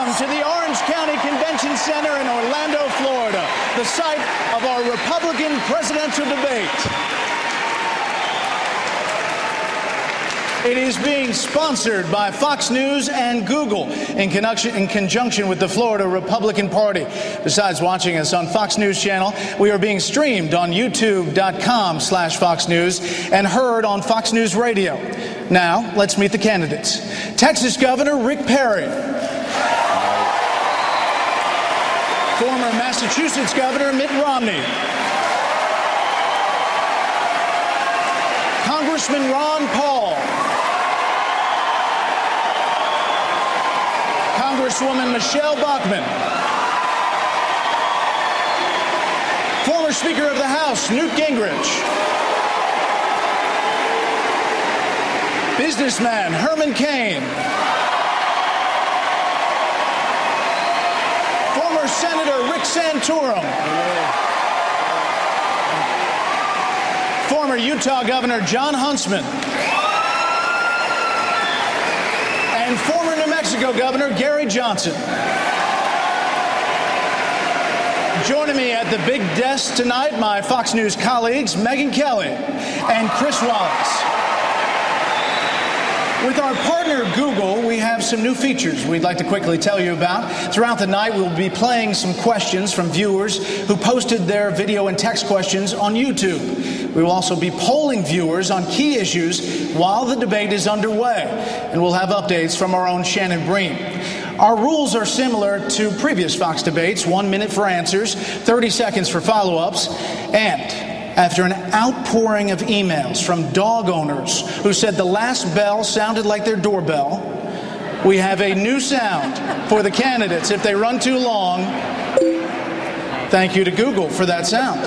Welcome to the Orange County Convention Center in Orlando, Florida, the site of our Republican presidential debate. It is being sponsored by Fox News and Google in conjunction with the Florida Republican Party. Besides watching us on Fox News Channel, we are being streamed on youtube.com/Fox News and heard on Fox News Radio. Now, let's meet the candidates. Texas Governor Rick Perry. Former Massachusetts Governor Mitt Romney. Congressman Ron Paul. Congresswoman Michelle Bachmann. Former Speaker of the House Newt Gingrich. Businessman Herman Cain. Former Senator Rick Santorum. Former Utah Governor John Huntsman. And former New Mexico Governor Gary Johnson. Joining me at the big desk tonight, my Fox News colleagues Megyn Kelly and Chris Wallace. With our partner Google, we have some new features we'd like to quickly tell you about. Throughout the night, we'll be playing some questions from viewers who posted their video and text questions on YouTube. We will also be polling viewers on key issues while the debate is underway, and we'll have updates from our own Shannon Breen. Our rules are similar to previous Fox debates: 1 minute for answers, 30 seconds for follow-ups, and after an outpouring of emails from dog owners who said the last bell sounded like their doorbell, we have a new sound for the candidates if they run too long. Thank you to Google for that sound.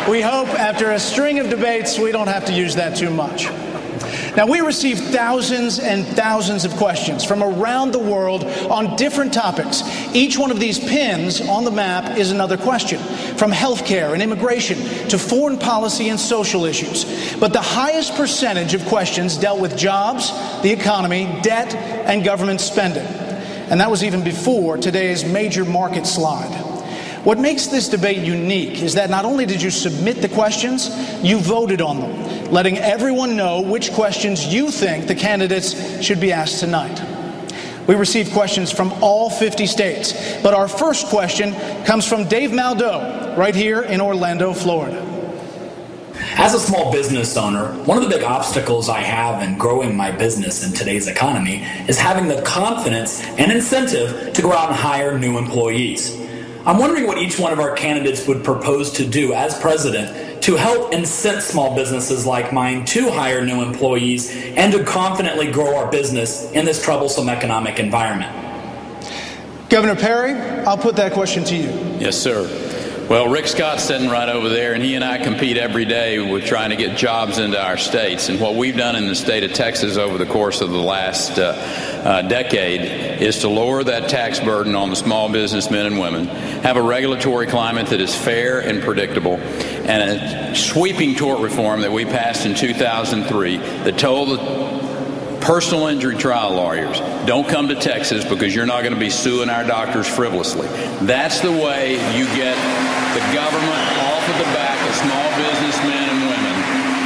We hope after a string of debates we don't have to use that too much. Now, we received thousands and thousands of questions from around the world on different topics. Each one of these pins on the map is another question, from healthcare and immigration to foreign policy and social issues. But the highest percentage of questions dealt with jobs, the economy, debt, and government spending. And that was even before today's major market slide. What makes this debate unique is that not only did you submit the questions, you voted on them, letting everyone know which questions you think the candidates should be asked tonight. We received questions from all 50 states, but our first question comes from Dave Maldo, right here in Orlando, Florida. As a small business owner, one of the big obstacles I have in growing my business in today's economy is having the confidence and incentive to go out and hire new employees. I'm wondering what each one of our candidates would propose to do as president to help incent small businesses like mine to hire new employees and to confidently grow our business in this troublesome economic environment. Governor Perry, I'll put that question to you. Yes, sir. Well, Rick Scott's sitting right over there, and he and I compete every day with trying to get jobs into our states. And what we've done in the state of Texas over the course of the last decade is to lower that tax burden on the small businessmen and women, have a regulatory climate that is fair and predictable, and a sweeping tort reform that we passed in 2003 that told the personal injury trial lawyers, don't come to Texas because you're not going to be suing our doctors frivolously. That's the way you get the government off of the back of small businessmen and women,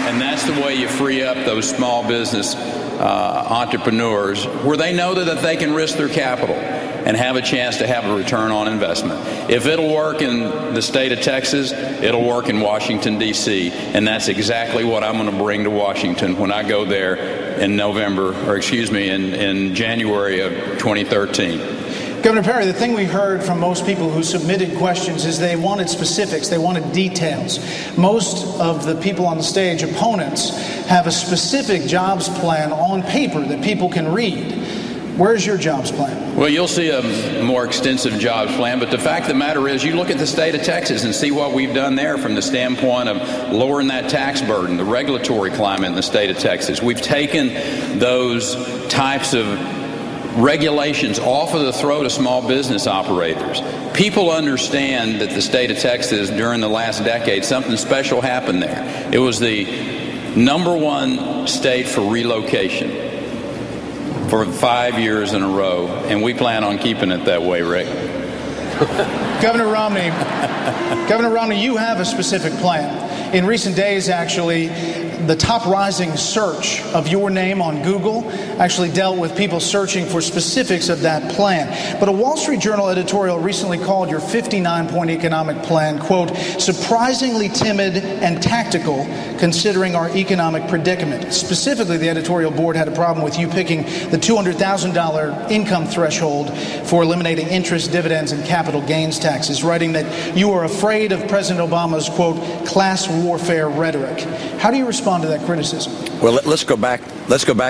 and that's the way you free up those small business entrepreneurs where they know that they can risk their capital and have a chance to have a return on investment. If it'll work in the state of Texas, it'll work in Washington, D.C., and that's exactly what I'm going to bring to Washington when I go there in in January of 2013. Governor Perry, the thing we heard from most people who submitted questions is they wanted specifics, they wanted details. Most of the people on the stage, opponents, have a specific jobs plan on paper that people can read. Where's your jobs plan? Well, you'll see a more extensive jobs plan, but the fact of the matter is you look at the state of Texas and see what we've done there from the standpoint of lowering that tax burden, the regulatory climate in the state of Texas. We've taken those types of regulations off of the throat of small business operators. People understand that the state of Texas during the last decade, something special happened there. It was the #1 state for relocation. for 5 years in a row, and we plan on keeping it that way, Rick. Governor Romney, you have a specific plan. In recent days, actually, the top rising search of your name on Google actually dealt with people searching for specifics of that plan. But a Wall Street Journal editorial recently called your 59-point economic plan, quote, surprisingly timid and tactical considering our economic predicament. Specifically, the editorial board had a problem with you picking the $200,000 income threshold for eliminating interest, dividends, and capital gains taxes, writing that you are afraid of President Obama's, quote, class warfare rhetoric. How do you respond to that criticism? Well, let's go back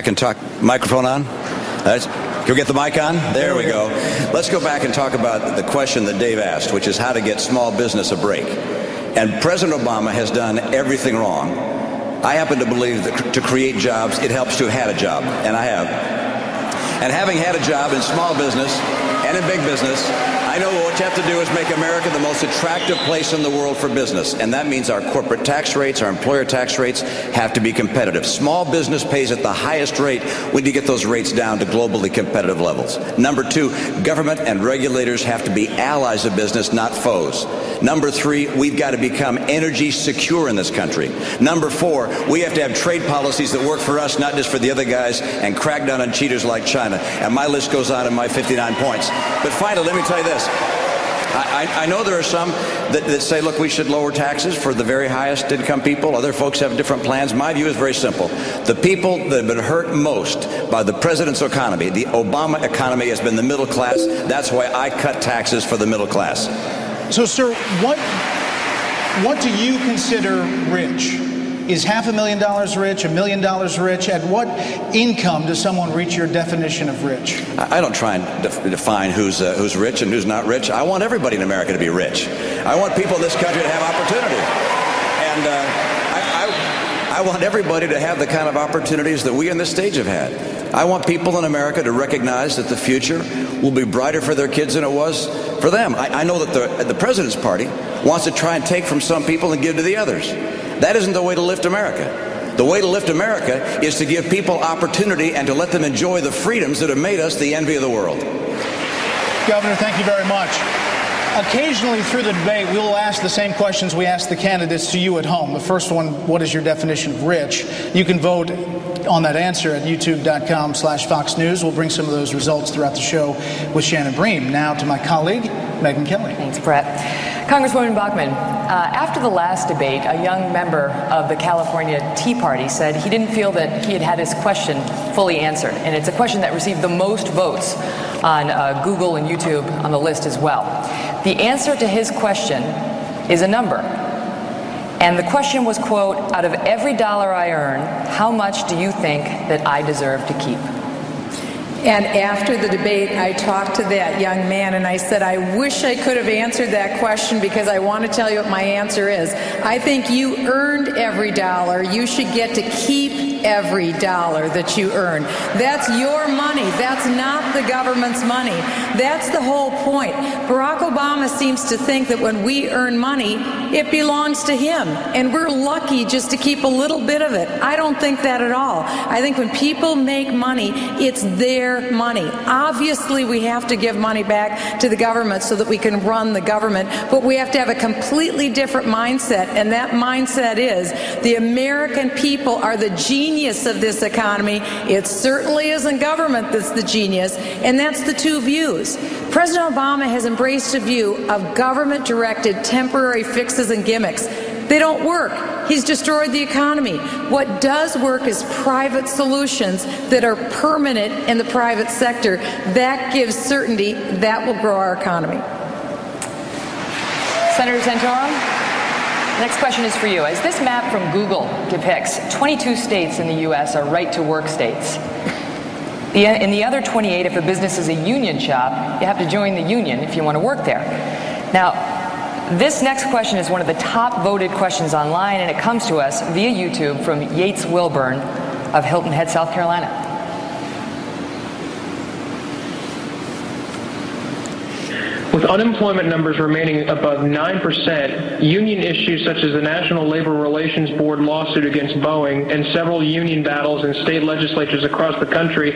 and talk. Microphone on? Can we get the mic on? There we go. Let's go back and talk about the question that Dave asked, which is how to get small business a break. And President Obama has done everything wrong. I happen to believe that to create jobs, it helps to have had a job, and I have. And having had a job in small business and in big business, I know what you have to do is make America the most attractive place in the world for business. And that means our corporate tax rates, our employer tax rates have to be competitive. Small business pays at the highest rate. We need to get those rates down to globally competitive levels. Number two, government and regulators have to be allies of business, not foes. Number three, we've got to become energy secure in this country. Number four, we have to have trade policies that work for us, not just for the other guys, and crack down on cheaters like China. And my list goes on in my 59 points. But finally, let me tell you this. I know there are some that say, look, we should lower taxes for the very highest income people. Other folks have different plans. My view is very simple. The people that have been hurt most by the president's economy, the Obama economy, has been the middle class. That's why I cut taxes for the middle class. So, sir, what do you consider rich? Is $500,000 rich, $1 million rich? At what income does someone reach your definition of rich? I don't try and define who's rich and who's not rich. I want everybody in America to be rich. I want people in this country to have opportunity. And I want everybody to have the kind of opportunities that we in this stage have had. I want people in America to recognize that the future will be brighter for their kids than it was for them. I know that the President's party wants to try and take from some people and give to the others. That isn't the way to lift America. The way to lift America is to give people opportunity and to let them enjoy the freedoms that have made us the envy of the world. Governor, thank you very much. Occasionally through the debate, we will ask the same questions we ask the candidates to you at home. The first one, what is your definition of rich? You can vote on that answer at youtube.com/Fox News. We'll bring some of those results throughout the show with Shannon Bream. Now to my colleague, Megyn Kelly. Thanks, Brett. Congresswoman Bachmann, after the last debate, a young member of the California Tea Party said he didn't feel that he had had his question fully answered. And it's a question that received the most votes on Google and YouTube on the list as well. The answer to his question is a number. And the question was, quote, out of every dollar I earn, how much do you think that I deserve to keep? And after the debate, I talked to that young man and I said, I wish I could have answered that question because I want to tell you what my answer is. I think you earned every dollar. You should get to keep every dollar that you earn. That's your money. That's not the government's money. That's the whole point. Barack Obama seems to think that when we earn money, it belongs to him. And we're lucky just to keep a little bit of it. I don't think that at all. I think when people make money, it's their money. Obviously, we have to give money back to the government so that we can run the government, but we have to have a completely different mindset, and that mindset is the American people are the genius of this economy. It certainly isn't government that's the genius, and that's the two views. President Obama has embraced a view of government-directed temporary fixes and gimmicks. They don't work. He's destroyed the economy. What does work is private solutions that are permanent in the private sector. That gives certainty. That will grow our economy. Senator Santorum, next question is for you. As this map from Google depicts, 22 states in the U.S. are right-to-work states. In the other 28, if a business is a union shop, you have to join the union if you want to work there. Now, this next question is one of the top voted questions online, and it comes to us via YouTube from Yates Wilburn of Hilton Head, South Carolina. With unemployment numbers remaining above 9%, union issues such as the National Labor Relations Board lawsuit against Boeing and several union battles in state legislatures across the country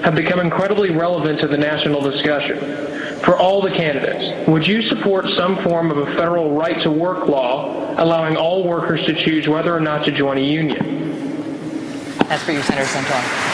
have become incredibly relevant to the national discussion. For all the candidates, would you support some form of a federal right-to-work law allowing all workers to choose whether or not to join a union? That's for you, Senator Santorum.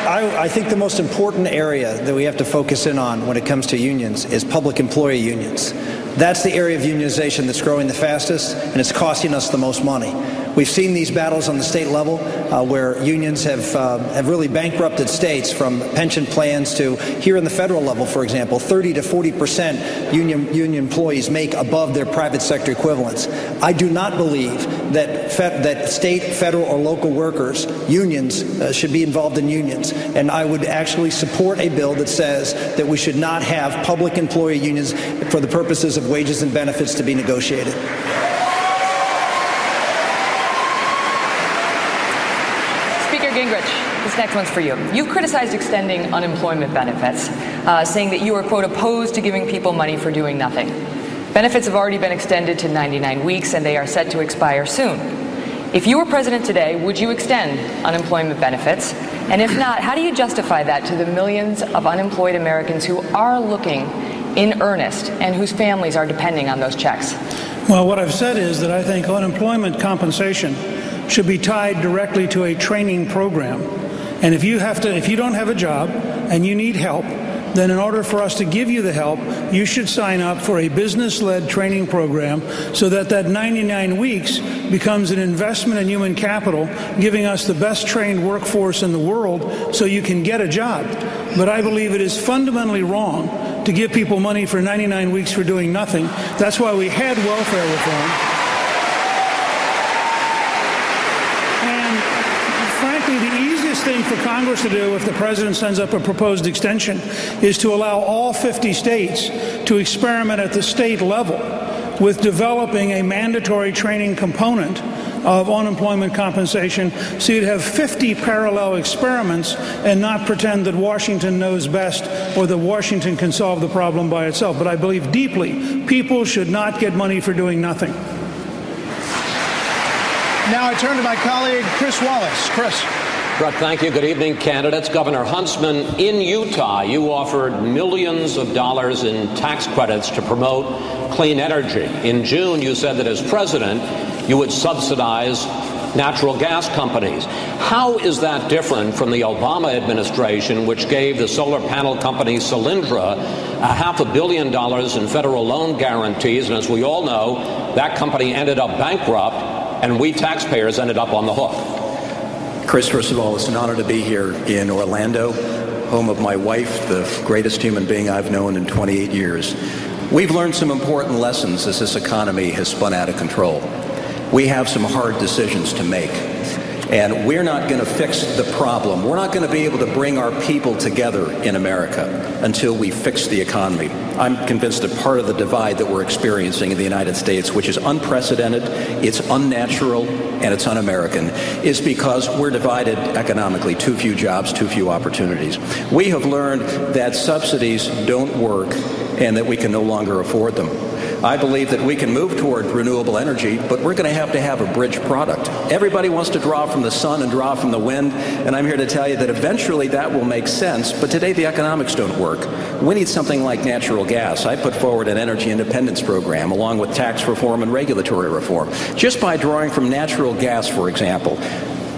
I think the most important area that we have to focus in on when it comes to unions is public employee unions. That's the area of unionization that's growing the fastest, and it's costing us the most money. We've seen these battles on the state level where unions have really bankrupted states, from pension plans to here in the federal level, for example, 30 to 40% union employees make above their private sector equivalents. I do not believe that state, federal, or local workers, unions, should be involved in unions. And I would actually support a bill that says that we should not have public employee unions for the purposes of wages and benefits to be negotiated. This next one's for you. You've criticized extending unemployment benefits, saying that you are, quote, opposed to giving people money for doing nothing. Benefits have already been extended to 99 weeks, and they are set to expire soon. If you were president today, would you extend unemployment benefits? And if not, how do you justify that to the millions of unemployed Americans who are looking in earnest and whose families are depending on those checks? Well, what I've said is that I think unemployment compensation should be tied directly to a training program. And if you don't have a job and you need help, then in order for us to give you the help, you should sign up for a business-led training program so that 99 weeks becomes an investment in human capital, giving us the best trained workforce in the world so you can get a job. But I believe it is fundamentally wrong to give people money for 99 weeks for doing nothing. That's why we had welfare reform. Thing for Congress to do if the president sends up a proposed extension is to allow all 50 states to experiment at the state level with developing a mandatory training component of unemployment compensation, so you'd have 50 parallel experiments and not pretend that Washington knows best or that Washington can solve the problem by itself. But I believe deeply people should not get money for doing nothing. Now I turn to my colleague Chris Wallace. Chris. Brett, thank you. Good evening, candidates. Governor Huntsman, in Utah, you offered millions of dollars in tax credits to promote clean energy. In June, you said that as president, you would subsidize natural gas companies. How is that different from the Obama administration, which gave the solar panel company Solyndra $500 million in federal loan guarantees? And as we all know, that company ended up bankrupt, and we taxpayers ended up on the hook. Chris, first of all, it's an honor to be here in Orlando, home of my wife, the greatest human being I've known in 28 years. We've learned some important lessons as this economy has spun out of control. We have some hard decisions to make, and we're not going to fix the problem. We're not going to be able to bring our people together in America until we fix the economy. I'm convinced that part of the divide that we're experiencing in the United States, which is unprecedented, it's unnatural, and it's un-American, is because we're divided economically. Too few jobs, too few opportunities. We have learned that subsidies don't work and that we can no longer afford them. I believe that we can move toward renewable energy, but we're going to have a bridge product. Everybody wants to draw from the sun and draw from the wind, and I'm here to tell you that eventually that will make sense, but today the economics don't work. We need something like natural gas. I put forward an energy independence program along with tax reform and regulatory reform. Just by drawing from natural gas, for example,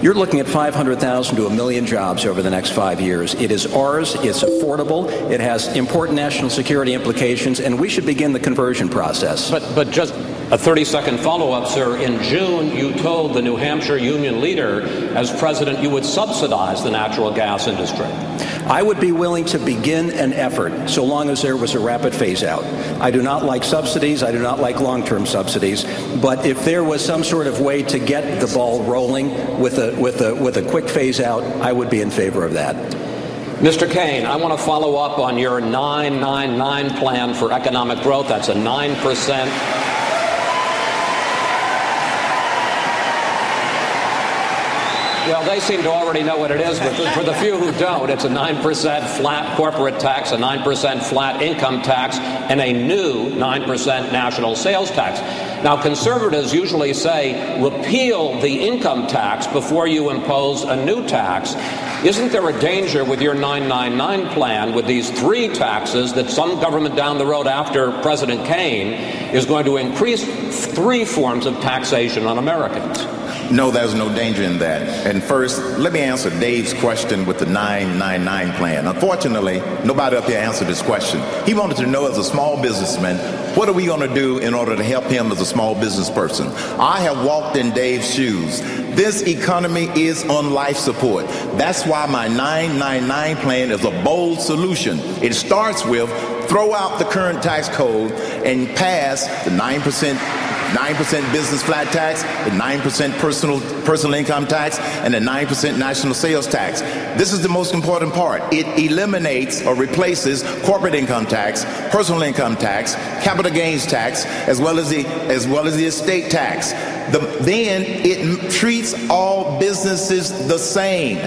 you're looking at 500,000 to 1 million jobs over the next 5 years. It is ours, it's affordable, it has important national security implications, and we should begin the conversion process. But just a 30-second follow-up, sir. In June, you told the New Hampshire union leader, as president, you would subsidize the natural gas industry. I would be willing to begin an effort so long as there was a rapid phase-out. I do not like subsidies. I do not like long-term subsidies. But if there was some sort of way to get the ball rolling with a quick phase-out, I would be in favor of that. Mr. Kaine, I want to follow up on your 999 plan for economic growth. That's a 9%. Well, they seem to already know what it is, but for the few who don't, it's a 9% flat corporate tax, a 9% flat income tax, and a new 9% national sales tax. Now, conservatives usually say, repeal the income tax before you impose a new tax. Isn't there a danger with your 999 plan with these three taxes that some government down the road after President Kane is going to increase three forms of taxation on Americans? No, there's no danger in that. And first, let me answer Dave's question with the 999 plan. Unfortunately, nobody up here answered this question. He wanted to know, as a small businessman, what are we going to do in order to help him as a small business person? I have walked in Dave's shoes. This economy is on life support. That's why my 999 plan is a bold solution. It starts with throw out the current tax code and pass the 9% business flat tax, the 9% personal income tax, and the 9% national sales tax. This is the most important part. It eliminates or replaces corporate income tax, personal income tax, capital gains tax, as well as the estate tax. Then it treats all businesses the same.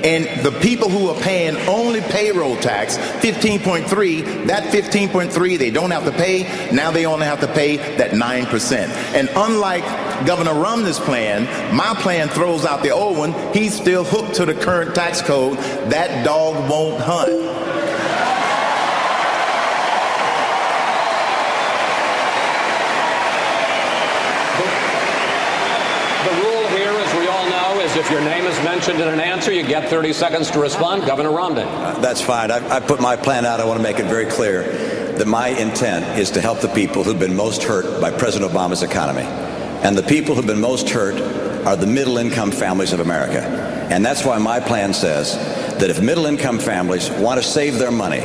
And the people who are paying only payroll tax, 15.3, that 15.3 they don't have to pay. Now they only have to pay that 9%. And unlike Governor Romney's plan, my plan throws out the old one. He's still hooked to the current tax code. That dog won't hunt. If your name is mentioned in an answer, you get 30 seconds to respond. Governor Romney. That's fine. I put my plan out. I want to make it very clear that my intent is to help the people who've been most hurt by President Obama's economy. And the people who've been most hurt are the middle-income families of America. And that's why my plan says that if middle-income families want to save their money,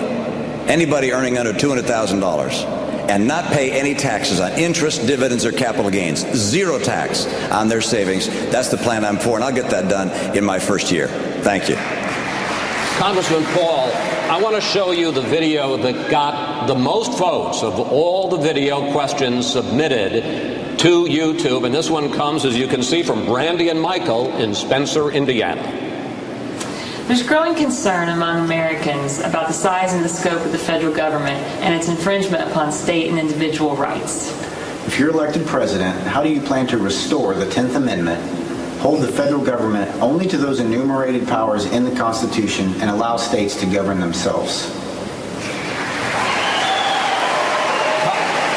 anybody earning under $200,000, and not pay any taxes on interest, dividends, or capital gains. Zero tax on their savings. That's the plan I'm for, and I'll get that done in my first year. Thank you. Congressman Paul, I want to show you the video that got the most votes of all the video questions submitted to YouTube, and this one comes, as you can see, from Brandy and Michael in Spencer, Indiana. There's growing concern among Americans about the size and the scope of the federal government and its infringement upon state and individual rights. If you're elected president, how do you plan to restore the 10th Amendment, hold the federal government only to those enumerated powers in the Constitution, and allow states to govern themselves?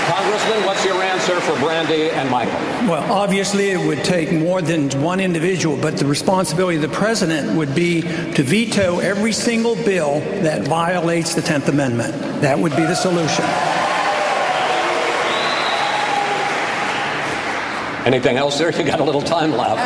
Congressman, what's your answer for Brandy and Michael? Well, obviously it would take more than one individual, but the responsibility of the president would be to veto every single bill that violates the 10th Amendment. That would be the solution. Anything else, sir? You got a little time left.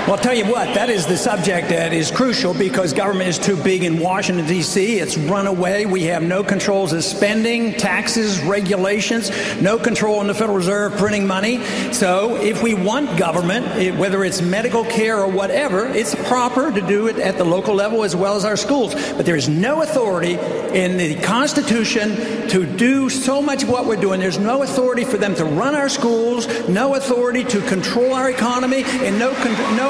Well, I'll tell you what, that is the subject that is crucial because government is too big in Washington, D.C. It's run away. We have no controls of spending, taxes, regulations, no control in the Federal Reserve printing money. So if we want government, whether it's medical care or whatever, it's proper to do it at the local level as well as our schools. But there is no authority in the Constitution to do so much of what we're doing. There's no authority for them to run our schools, no authority to control our economy, and no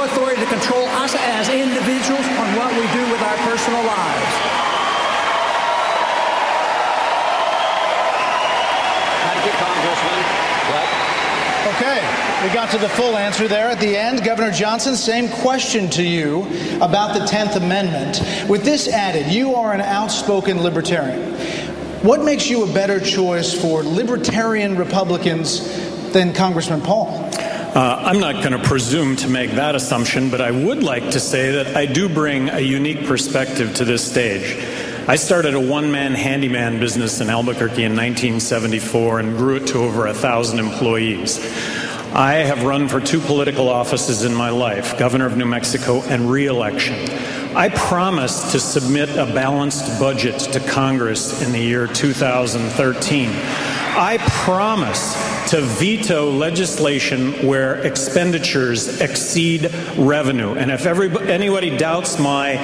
authority to control us as individuals on what we do with our personal lives. Thank you, Congressman. Okay, we got to the full answer there at the end. Governor Johnson, same question to you about the 10th Amendment. With this added, you are an outspoken libertarian. What makes you a better choice for libertarian Republicans than Congressman Paul? I'm not going to presume to make that assumption, but I would like to say that I do bring a unique perspective to this stage. I started a one-man handyman business in Albuquerque in 1974 and grew it to over 1,000 employees. I have run for 2 political offices in my life, governor of New Mexico and re-election. I promised to submit a balanced budget to Congress in the year 2013. I promise to veto legislation where expenditures exceed revenue. And if anybody doubts my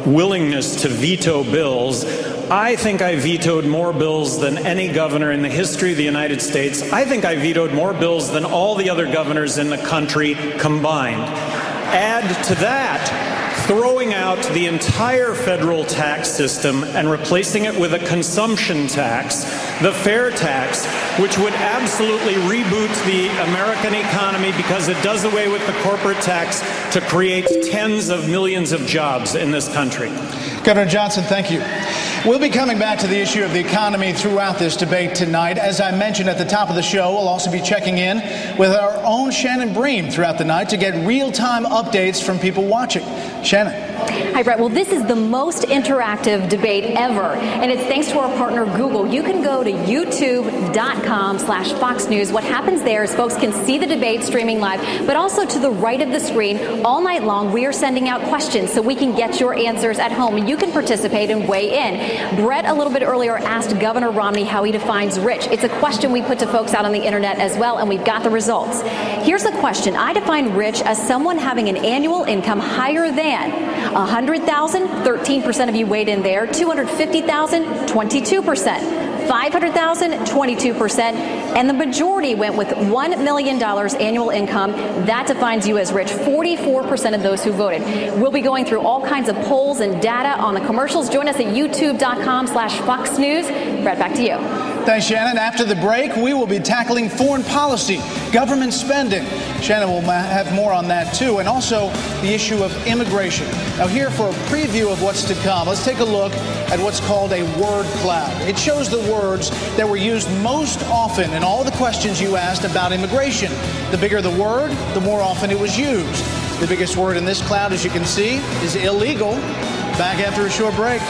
willingness to veto bills, I think I vetoed more bills than any governor in the history of the United States. I think I vetoed more bills than all the other governors in the country combined. Add to that throwing out the entire federal tax system and replacing it with a consumption tax, the fair tax, which would absolutely reboot the American economy because it does away with the corporate tax to create tens of millions of jobs in this country. Governor Johnson, thank you. We'll be coming back to the issue of the economy throughout this debate tonight. As I mentioned at the top of the show, we'll also be checking in with our own Shannon Bream throughout the night to get real-time updates from people watching. Shannon. Hi, Brett. Well, this is the most interactive debate ever, and it's thanks to our partner, Google. You can go to youtube.com/Fox News. What happens there is folks can see the debate streaming live, but also to the right of the screen, all night long, we are sending out questions so we can get your answers at home, and you can participate and weigh in. Brett, a little bit earlier, asked Governor Romney how he defines rich. It's a question we put to folks out on the internet as well, and we've got the results. Here's the question. I define rich as someone having an annual income higher than $100,000, 13% of you weighed in there. $250,000, 22%. $500,000, 22%, and the majority went with $1 million annual income. That defines you as rich. 44% of those who voted. We'll be going through all kinds of polls and data on the commercials. Join us at youtube.com/Fox News. Brett, back to you. Thanks, Shannon. After the break, we will be tackling foreign policy, government spending. Shannon will have more on that, too, and also the issue of immigration. Now, here for a preview of what's to come, let's take a look at what's called a word cloud. It shows the words that were used most often in all the questions you asked about immigration. The bigger the word, the more often it was used. The biggest word in this cloud, as you can see, is illegal. Back after a short break.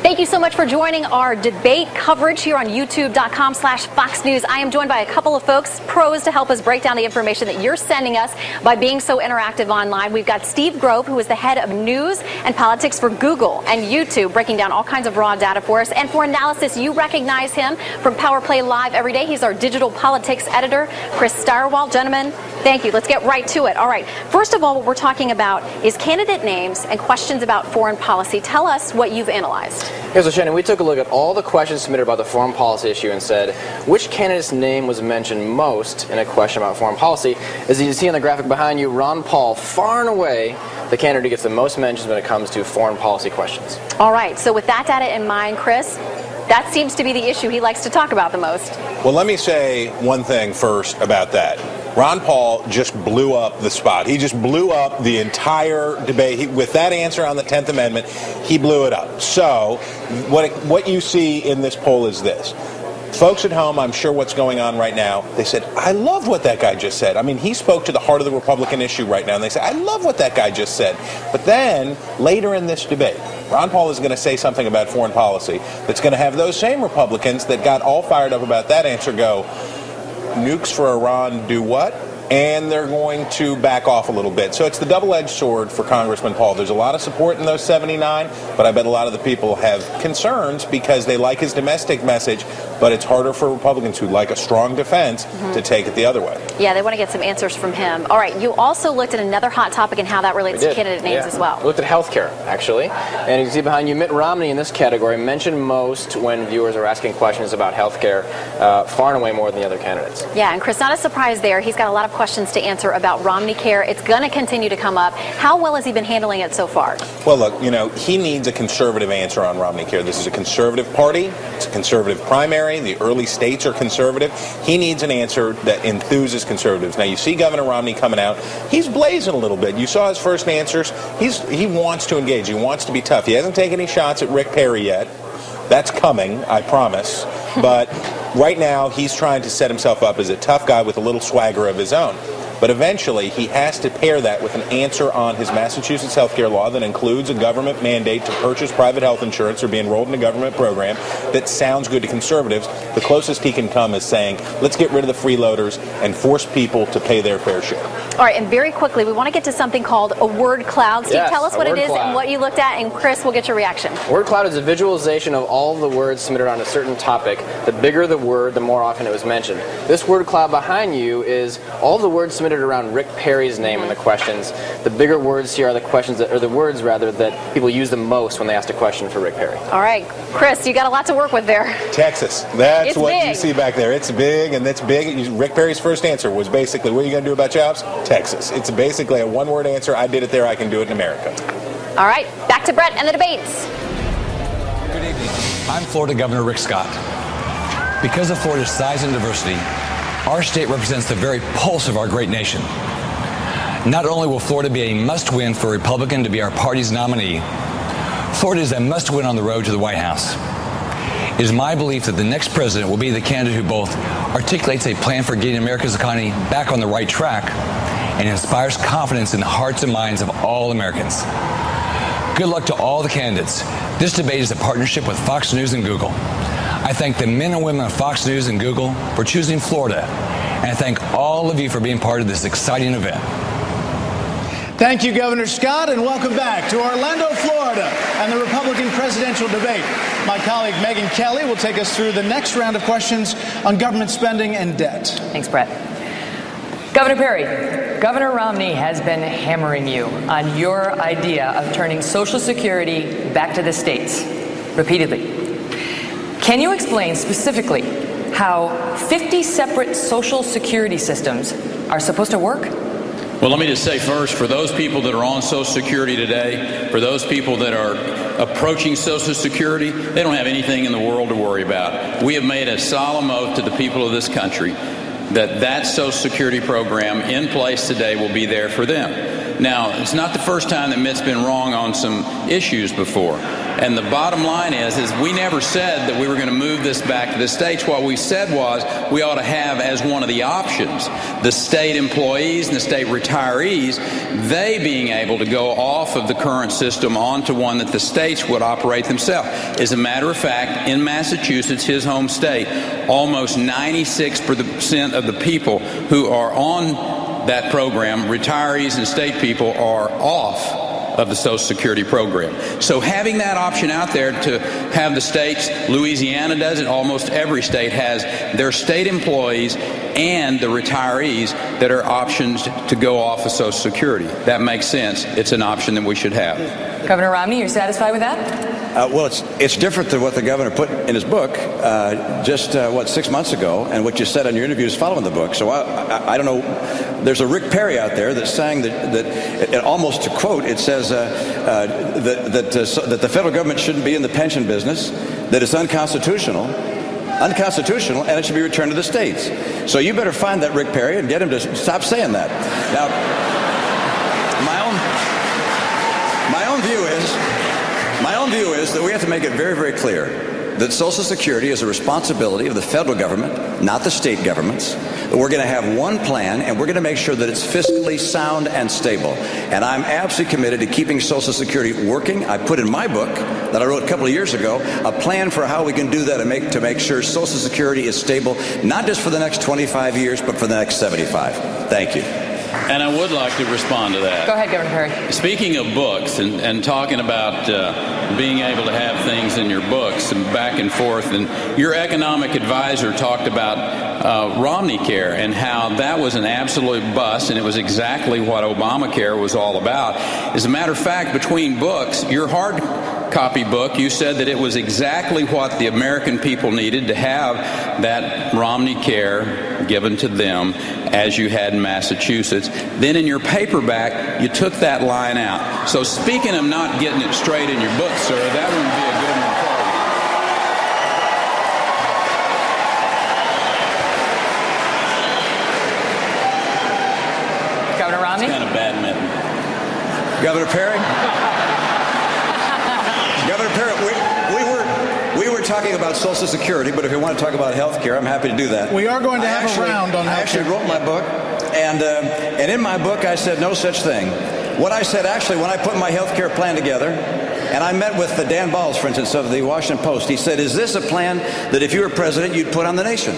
Thank you so much for joining our debate coverage here on youtube.com/Fox News. I am joined by a couple of folks, pros, to help us break down the information that you're sending us by being so interactive online. We've got Steve Grove, who is the head of news and politics for Google and YouTube, breaking down all kinds of raw data for us. And for analysis, you recognize him from Power Play Live every day. He's our digital politics editor, Chris Stirewalt. Gentlemen, thank you. Let's get right to it. All right. First of all, what we're talking about is candidate names and questions about foreign policy. Tell us what you've analyzed. Here's what, Shannon, we took a look at all the questions submitted about the foreign policy issue and said which candidate's name was mentioned most in a question about foreign policy. As you can see on the graphic behind you, Ron Paul, far and away the candidate who gets the most mentions when it comes to foreign policy questions. All right, so with that data in mind, Chris, that seems to be the issue he likes to talk about the most. Well, let me say one thing first about that. Ron Paul just blew up the spot. He just blew up the entire debate. With that answer on the 10th Amendment, he blew it up. So what you see in this poll is this. Folks at home, I'm sure what's going on right now, they said, I love what that guy just said. I mean, he spoke to the heart of the Republican issue right now, and they said, I love what that guy just said. But then, later in this debate, Ron Paul is going to say something about foreign policy that's going to have those same Republicans that got all fired up about that answer go, nukes for Iran do what? And they're going to back off a little bit. So it's the double-edged sword for Congressman Paul. There's a lot of support in those 79, but I bet a lot of the people have concerns because they like his domestic message, but it's harder for Republicans who like a strong defense to take it the other way. Yeah, they want to get some answers from him. All right, you also looked at another hot topic and how that relates to candidate names as well. We looked at health care, actually. And you can see behind you, Mitt Romney in this category mentioned most when viewers are asking questions about health care, far and away more than the other candidates. Yeah, and Chris, not a surprise there. He's got a lot of questions to answer about Romney Care. It's going to continue to come up. How well has he been handling it so far? Well, look, you know, he needs a conservative answer on Romney Care. This is a conservative party. It's a conservative primary. The early states are conservative. He needs an answer that enthuses conservatives. Now, you see Governor Romney coming out. He's blazing a little bit. You saw his first answers. He wants to engage. He wants to be tough. He hasn't taken any shots at Rick Perry yet. That's coming, I promise. But right now, he's trying to set himself up as a tough guy with a little swagger of his own. But eventually, he has to pair that with an answer on his Massachusetts health care law that includes a government mandate to purchase private health insurance or be enrolled in a government program that sounds good to conservatives. The closest he can come is saying, let's get rid of the freeloaders and force people to pay their fair share. All right, and very quickly, we want to get to something called a word cloud. Steve, Yes, tell us what it is cloud. and what you looked at, and Chris, we'll get your reaction. Word cloud is a visualization of all of the words submitted on a certain topic. The bigger the word, the more often it was mentioned. This word cloud behind you is all the words submitted around Rick Perry's name in the questions. The bigger words here are the questions that, or the words rather, that people use the most when they ask a question for Rick Perry. All right, Chris, you got a lot to work with there. Texas. That's It's what big. you see back there. It's big, and that's big. Rick Perry's first answer was basically, what are you going to do about jobs? Texas. It's basically a one-word answer. I did it there. I can do it in America. All right, back to Brett and the debates. Good evening. I'm Florida Governor Rick Scott. Because of Florida's size and diversity, our state represents the very pulse of our great nation. Not only will Florida be a must-win for a Republican to be our party's nominee, Florida is a must-win on the road to the White House. It is my belief that the next president will be the candidate who both articulates a plan for getting America's economy back on the right track and inspires confidence in the hearts and minds of all Americans. Good luck to all the candidates. This debate is a partnership with Fox News and Google. I thank the men and women of Fox News and Google for choosing Florida, and I thank all of you for being part of this exciting event. Thank you, Governor Scott, and welcome back to Orlando, Florida, and the Republican presidential debate. My colleague Megyn Kelly will take us through the next round of questions on government spending and debt. Thanks, Brett. Governor Perry, Governor Romney has been hammering you on your idea of turning Social Security back to the states repeatedly. Can you explain specifically how 50 separate Social Security systems are supposed to work? Well, let me just say first, for those people that are on Social Security today, for those people that are approaching Social Security, they don't have anything in the world to worry about. We have made a solemn oath to the people of this country that Social Security program in place today will be there for them. Now, it's not the first time that Mitt's been wrong on some issues before. And the bottom line is we never said that we were going to move this back to the states. What we said was we ought to have as one of the options the state employees and the state retirees, they being able to go off of the current system onto one that the states would operate themselves. As a matter of fact, in Massachusetts, his home state, almost 96% of the people who are on that program, retirees and state people, are off of the Social Security program. So having that option out there to have the states, Louisiana does it, almost every state has their state employees and the retirees that are options to go off of Social Security. That makes sense. It's an option that we should have. Governor Romney, you're satisfied with that? Well, it's different than what the governor put in his book just 6 months ago, and what you said on your interviews following the book. So I don't know. There's a Rick Perry out there that's saying that almost to quote, it says that the federal government shouldn't be in the pension business, that it's unconstitutional, and it should be returned to the states. So you better find that Rick Perry and get him to stop saying that. Now, my own view is that we have to make it very, very clear that Social Security is a responsibility of the federal government, not the state governments. We're going to have one plan, and we're going to make sure that it's fiscally sound and stable. And I'm absolutely committed to keeping Social Security working. I put in my book that I wrote a couple of years ago a plan for how we can do that to make sure Social Security is stable, not just for the next 25 years, but for the next 75. Thank you. And I would like to respond to that. Go ahead, Governor Perry. Speaking of books and talking about being able to have things in your books and back and forth, and your economic advisor talked about Romneycare and how that was an absolute bust, and it was exactly what Obamacare was all about. As a matter of fact, between books, your hard copy book, you said that it was exactly what the American people needed to have that Romneycare given to them as you had in Massachusetts. Then in your paperback, you took that line out. So speaking of not getting it straight in your book, sir, that wouldn't be a good one for you. Governor Romney? It's kind of badminton. Governor Perry? Governor Perry, we were talking about Social Security, but if you want to talk about health care, I'm happy to do that. We are going to have a round on health care. I actually wrote my book And in my book, I said no such thing. What I said, actually, when I put my health care plan together, and I met with Dan Bowles, for instance, of the Washington Post, he said, is this a plan that if you were president, you'd put on the nation?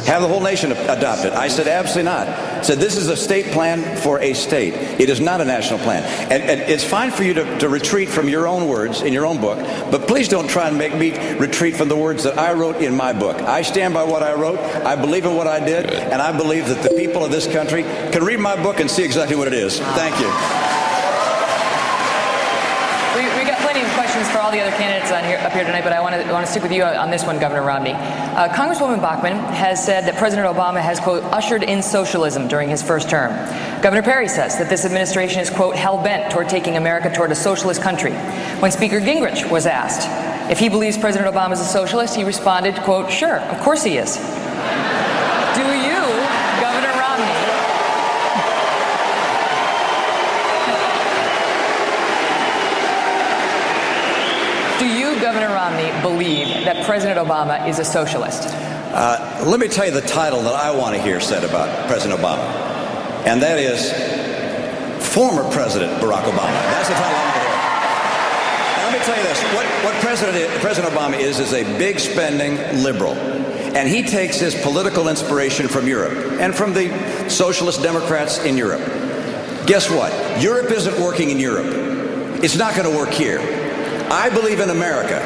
Have the whole nation adopt it? I said, absolutely not. I said, this is a state plan for a state. It is not a national plan. And it's fine for you to retreat from your own words in your own book, but please don't try and make me retreat from the words that I wrote in my book. I stand by what I wrote. I believe in what I did, and I believe that the people of this country can read my book and see exactly what it is. Thank you. We got plenty of questions for all the other candidates up here tonight, but I want to stick with you on this one, Governor Romney. Congresswoman Bachmann has said that President Obama has, quote, ushered in socialism during his first term. Governor Perry says that this administration is, quote, hell-bent toward taking America toward a socialist country. When Speaker Gingrich was asked if he believes President Obama is a socialist, he responded, quote, sure, of course he is. Do you, Governor Romney, Governor Romney, believe that President Obama is a socialist? Let me tell you the title that I want to hear said about President Obama, and that is former President Barack Obama. That's the title I want to hear. Now, let me tell you this. What President Obama is a big spending liberal, and he takes his political inspiration from Europe and from the socialist Democrats in Europe. Guess what? Europe isn't working in Europe. It's not going to work here. I believe in America.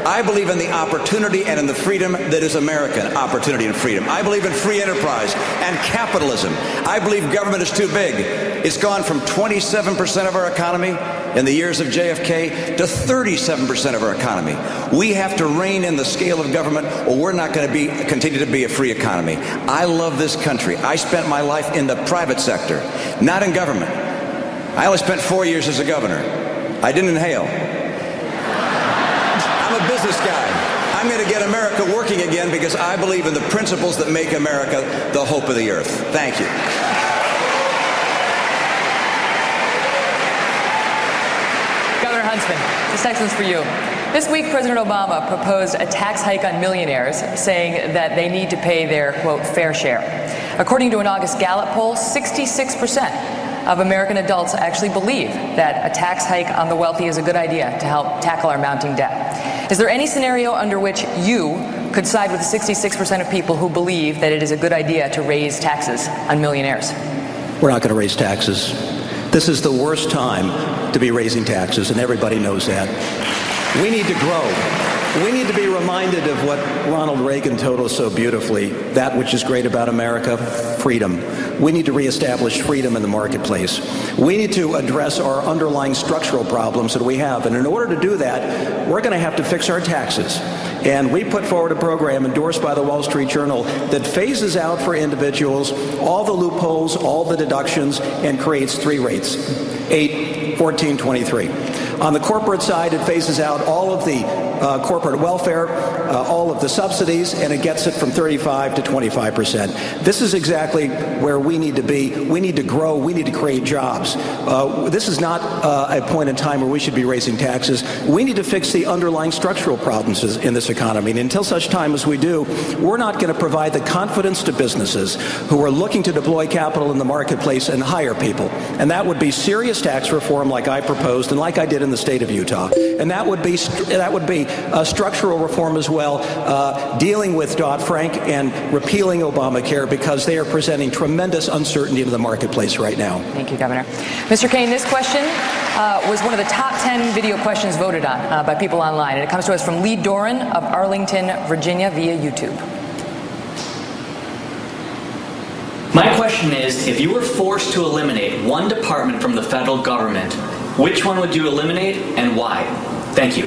I believe in the opportunity and in the freedom that is American opportunity and freedom. I believe in free enterprise and capitalism. I believe government is too big. It's gone from 27% of our economy in the years of JFK to 37% of our economy. We have to rein in the scale of government, or we're not going to continue to be a free economy. I love this country. I spent my life in the private sector, not in government. I only spent 4 years as a governor. I didn't inhale. I'm a business guy. I'm going to get America working again because I believe in the principles that make America the hope of the earth. Thank you. Governor Huntsman, this next one's for you. This week, President Obama proposed a tax hike on millionaires, saying that they need to pay their, quote, fair share. According to an August Gallup poll, 66% of American adults actually believe that a tax hike on the wealthy is a good idea to help tackle our mounting debt. Is there any scenario under which you could side with the 66% of people who believe that it is a good idea to raise taxes on millionaires? We're not going to raise taxes. This is the worst time to be raising taxes, and everybody knows that. We need to grow. We need to be reminded of what Ronald Reagan told us so beautifully, that which is great about America, freedom. We need to reestablish freedom in the marketplace. We need to address our underlying structural problems that we have. And in order to do that, we're going to have to fix our taxes. And we put forward a program endorsed by the Wall Street Journal that phases out for individuals all the loopholes, all the deductions, and creates 3 rates, 8, 14, 23. On the corporate side, it phases out all of the corporate welfare, all of the subsidies, and it gets it from 35 to 25%. This is exactly where we need to be. We need to grow. We need to create jobs. This is not a point in time where we should be raising taxes. We need to fix the underlying structural problems in this economy. And until such time as we do, we're not going to provide the confidence to businesses who are looking to deploy capital in the marketplace and hire people. And that would be serious tax reform like I proposed and like I did in the state of Utah. And that would be structural reform as well, dealing with Dodd-Frank and repealing Obamacare, because they are presenting tremendous uncertainty to the marketplace right now. Thank you, Governor. Mr. Kaine, this question was one of the top 10 video questions voted on by people online, and it comes to us from Lee Doran of Arlington, Virginia, via YouTube. My question is, if you were forced to eliminate one department from the federal government, which one would you eliminate and why? Thank you.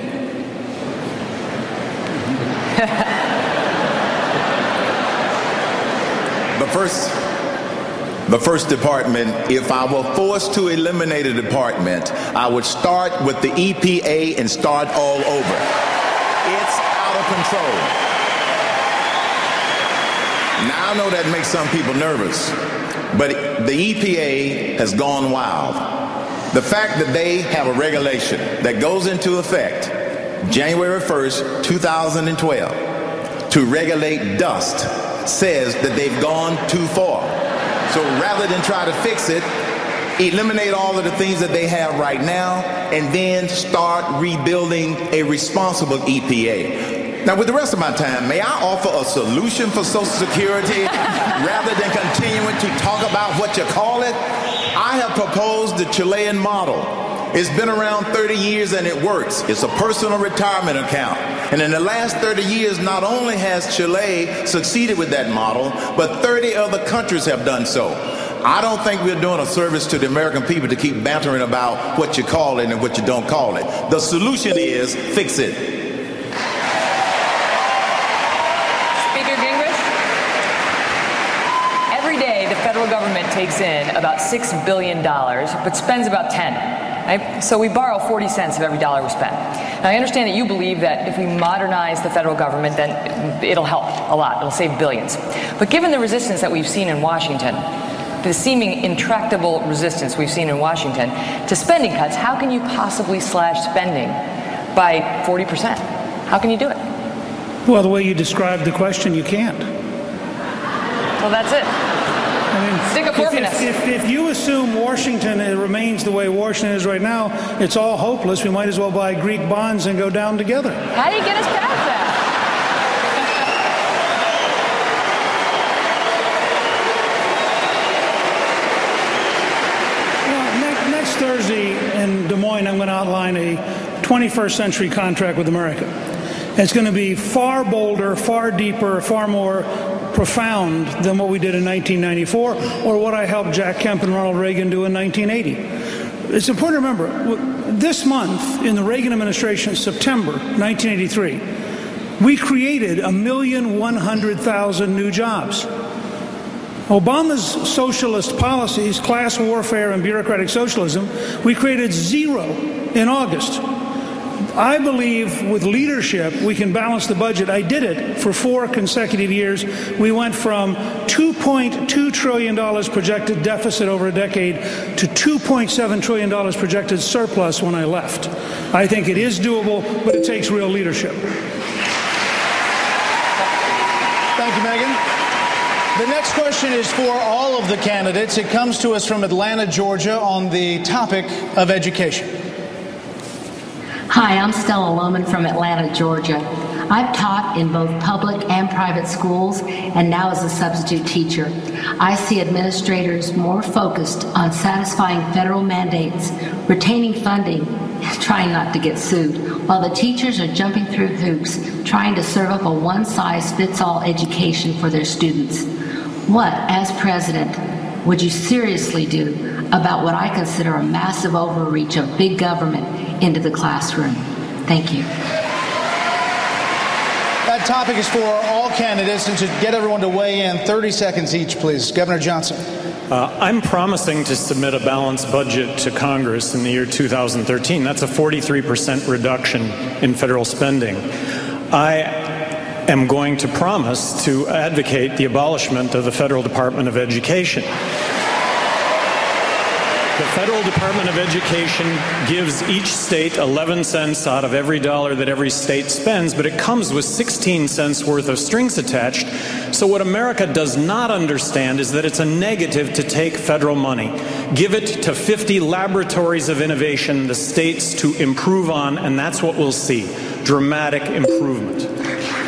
The first department, if I were forced to eliminate a department, I would start with the EPA and start all over. It's out of control. Now I know that makes some people nervous, but the EPA has gone wild. The fact that they have a regulation that goes into effect January 1st, 2012 to regulate dust says that they've gone too far. So rather than try to fix it, eliminate all of the things that they have right now, and then start rebuilding a responsible EPA. Now, with the rest of my time, may I offer a solution for Social Security rather than continuing to talk about what you call it? I have proposed the Chilean model. It's been around 30 years and it works. It's a personal retirement account. And in the last 30 years, not only has Chile succeeded with that model, but 30 other countries have done so. I don't think we're doing a service to the American people to keep bantering about what you call it and what you don't call it. The solution is fix it. Speaker Gingrich, every day the federal government takes in about $6 billion, but spends about 10. Right? So we borrow 40 cents of every dollar we spend. Now, I understand that you believe that if we modernize the federal government, then it'll help a lot. It'll save billions. But given the resistance that we've seen in Washington, the seeming intractable resistance we've seen in Washington to spending cuts, how can you possibly slash spending by 40%? How can you do it? Well, the way you described the question, you can't. Well, that's it. I mean, stick a fork in us. If you assume Washington remains the way Washington is right now, it's all hopeless. We might as well buy Greek bonds and go down together. How do you get us past that? Well, next Thursday in Des Moines, I'm going to outline a 21st century contract with America. It's going to be far bolder, far deeper, far more profound than what we did in 1994 or what I helped Jack Kemp and Ronald Reagan do in 1980. It's important to remember, this month in the Reagan administration, September 1983, we created 1,100,000 new jobs. Obama's socialist policies, class warfare and bureaucratic socialism, we created 0 in August. I believe with leadership we can balance the budget. I did it for 4 consecutive years. We went from $2.2 trillion projected deficit over a decade to $2.7 trillion projected surplus when I left. I think it is doable, but it takes real leadership. Thank you, Megan. The next question is for all of the candidates. It comes to us from Atlanta, Georgia, on the topic of education. Hi, I'm Stella Lohman from Atlanta, Georgia. I've taught in both public and private schools and now as a substitute teacher. I see administrators more focused on satisfying federal mandates, retaining funding, and trying not to get sued, while the teachers are jumping through hoops, trying to serve up a one-size-fits-all education for their students. What, as president, would you seriously do about what I consider a massive overreach of big government into the classroom? Thank you. That topic is for all candidates, and to get everyone to weigh in, 30 seconds each, please. Governor Johnson. I'm promising to submit a balanced budget to Congress in the year 2013. That's a 43% reduction in federal spending. I am going to promise to advocate the abolishment of the Federal Department of Education. The Federal Department of Education gives each state 11 cents out of every dollar that every state spends, but it comes with 16 cents worth of strings attached. So what America does not understand is that it's a negative to take federal money, give it to 50 laboratories of innovation, the states to improve on, and that's what we'll see, dramatic improvement.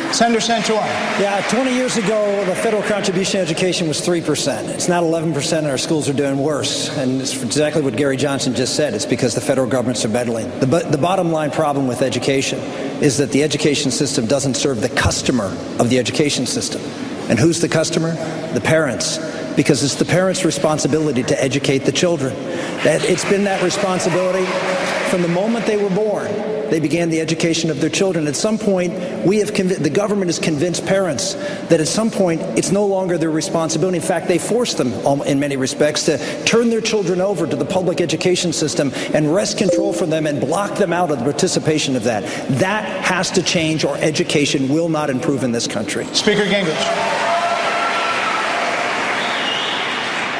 Senator Santorum. Yeah, 20 years ago, the federal contribution to education was 3%. It's not 11%, and our schools are doing worse. And it's exactly what Gary Johnson just said. It's because the federal governments are meddling. The bottom line problem with education is that the education system doesn't serve the customer of the education system. And who's the customer? The parents. Because it's the parents' responsibility to educate the children. It's been that responsibility from the moment they were born. They began the education of their children. At some point, the government has convinced parents that at some point it's no longer their responsibility. In fact, they force them, in many respects, to turn their children over to the public education system and wrest control from them and block them out of the participation of that. That has to change, or education will not improve in this country. Speaker Gingrich.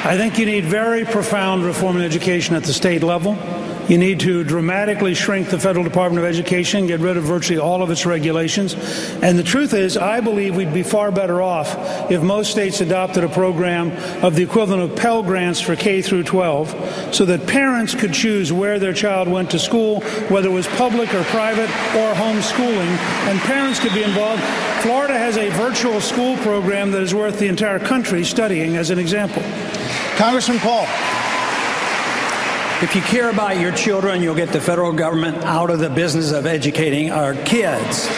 I think you need very profound reform in education at the state level. You need to dramatically shrink the Federal Department of Education, get rid of virtually all of its regulations. And the truth is, I believe we'd be far better off if most states adopted a program of the equivalent of Pell Grants for K through 12, so that parents could choose where their child went to school, whether it was public or private or homeschooling, and parents could be involved. Florida has a virtual school program that is worth the entire country studying, as an example. Congressman Paul. If you care about your children, you'll get the federal government out of the business of educating our kids.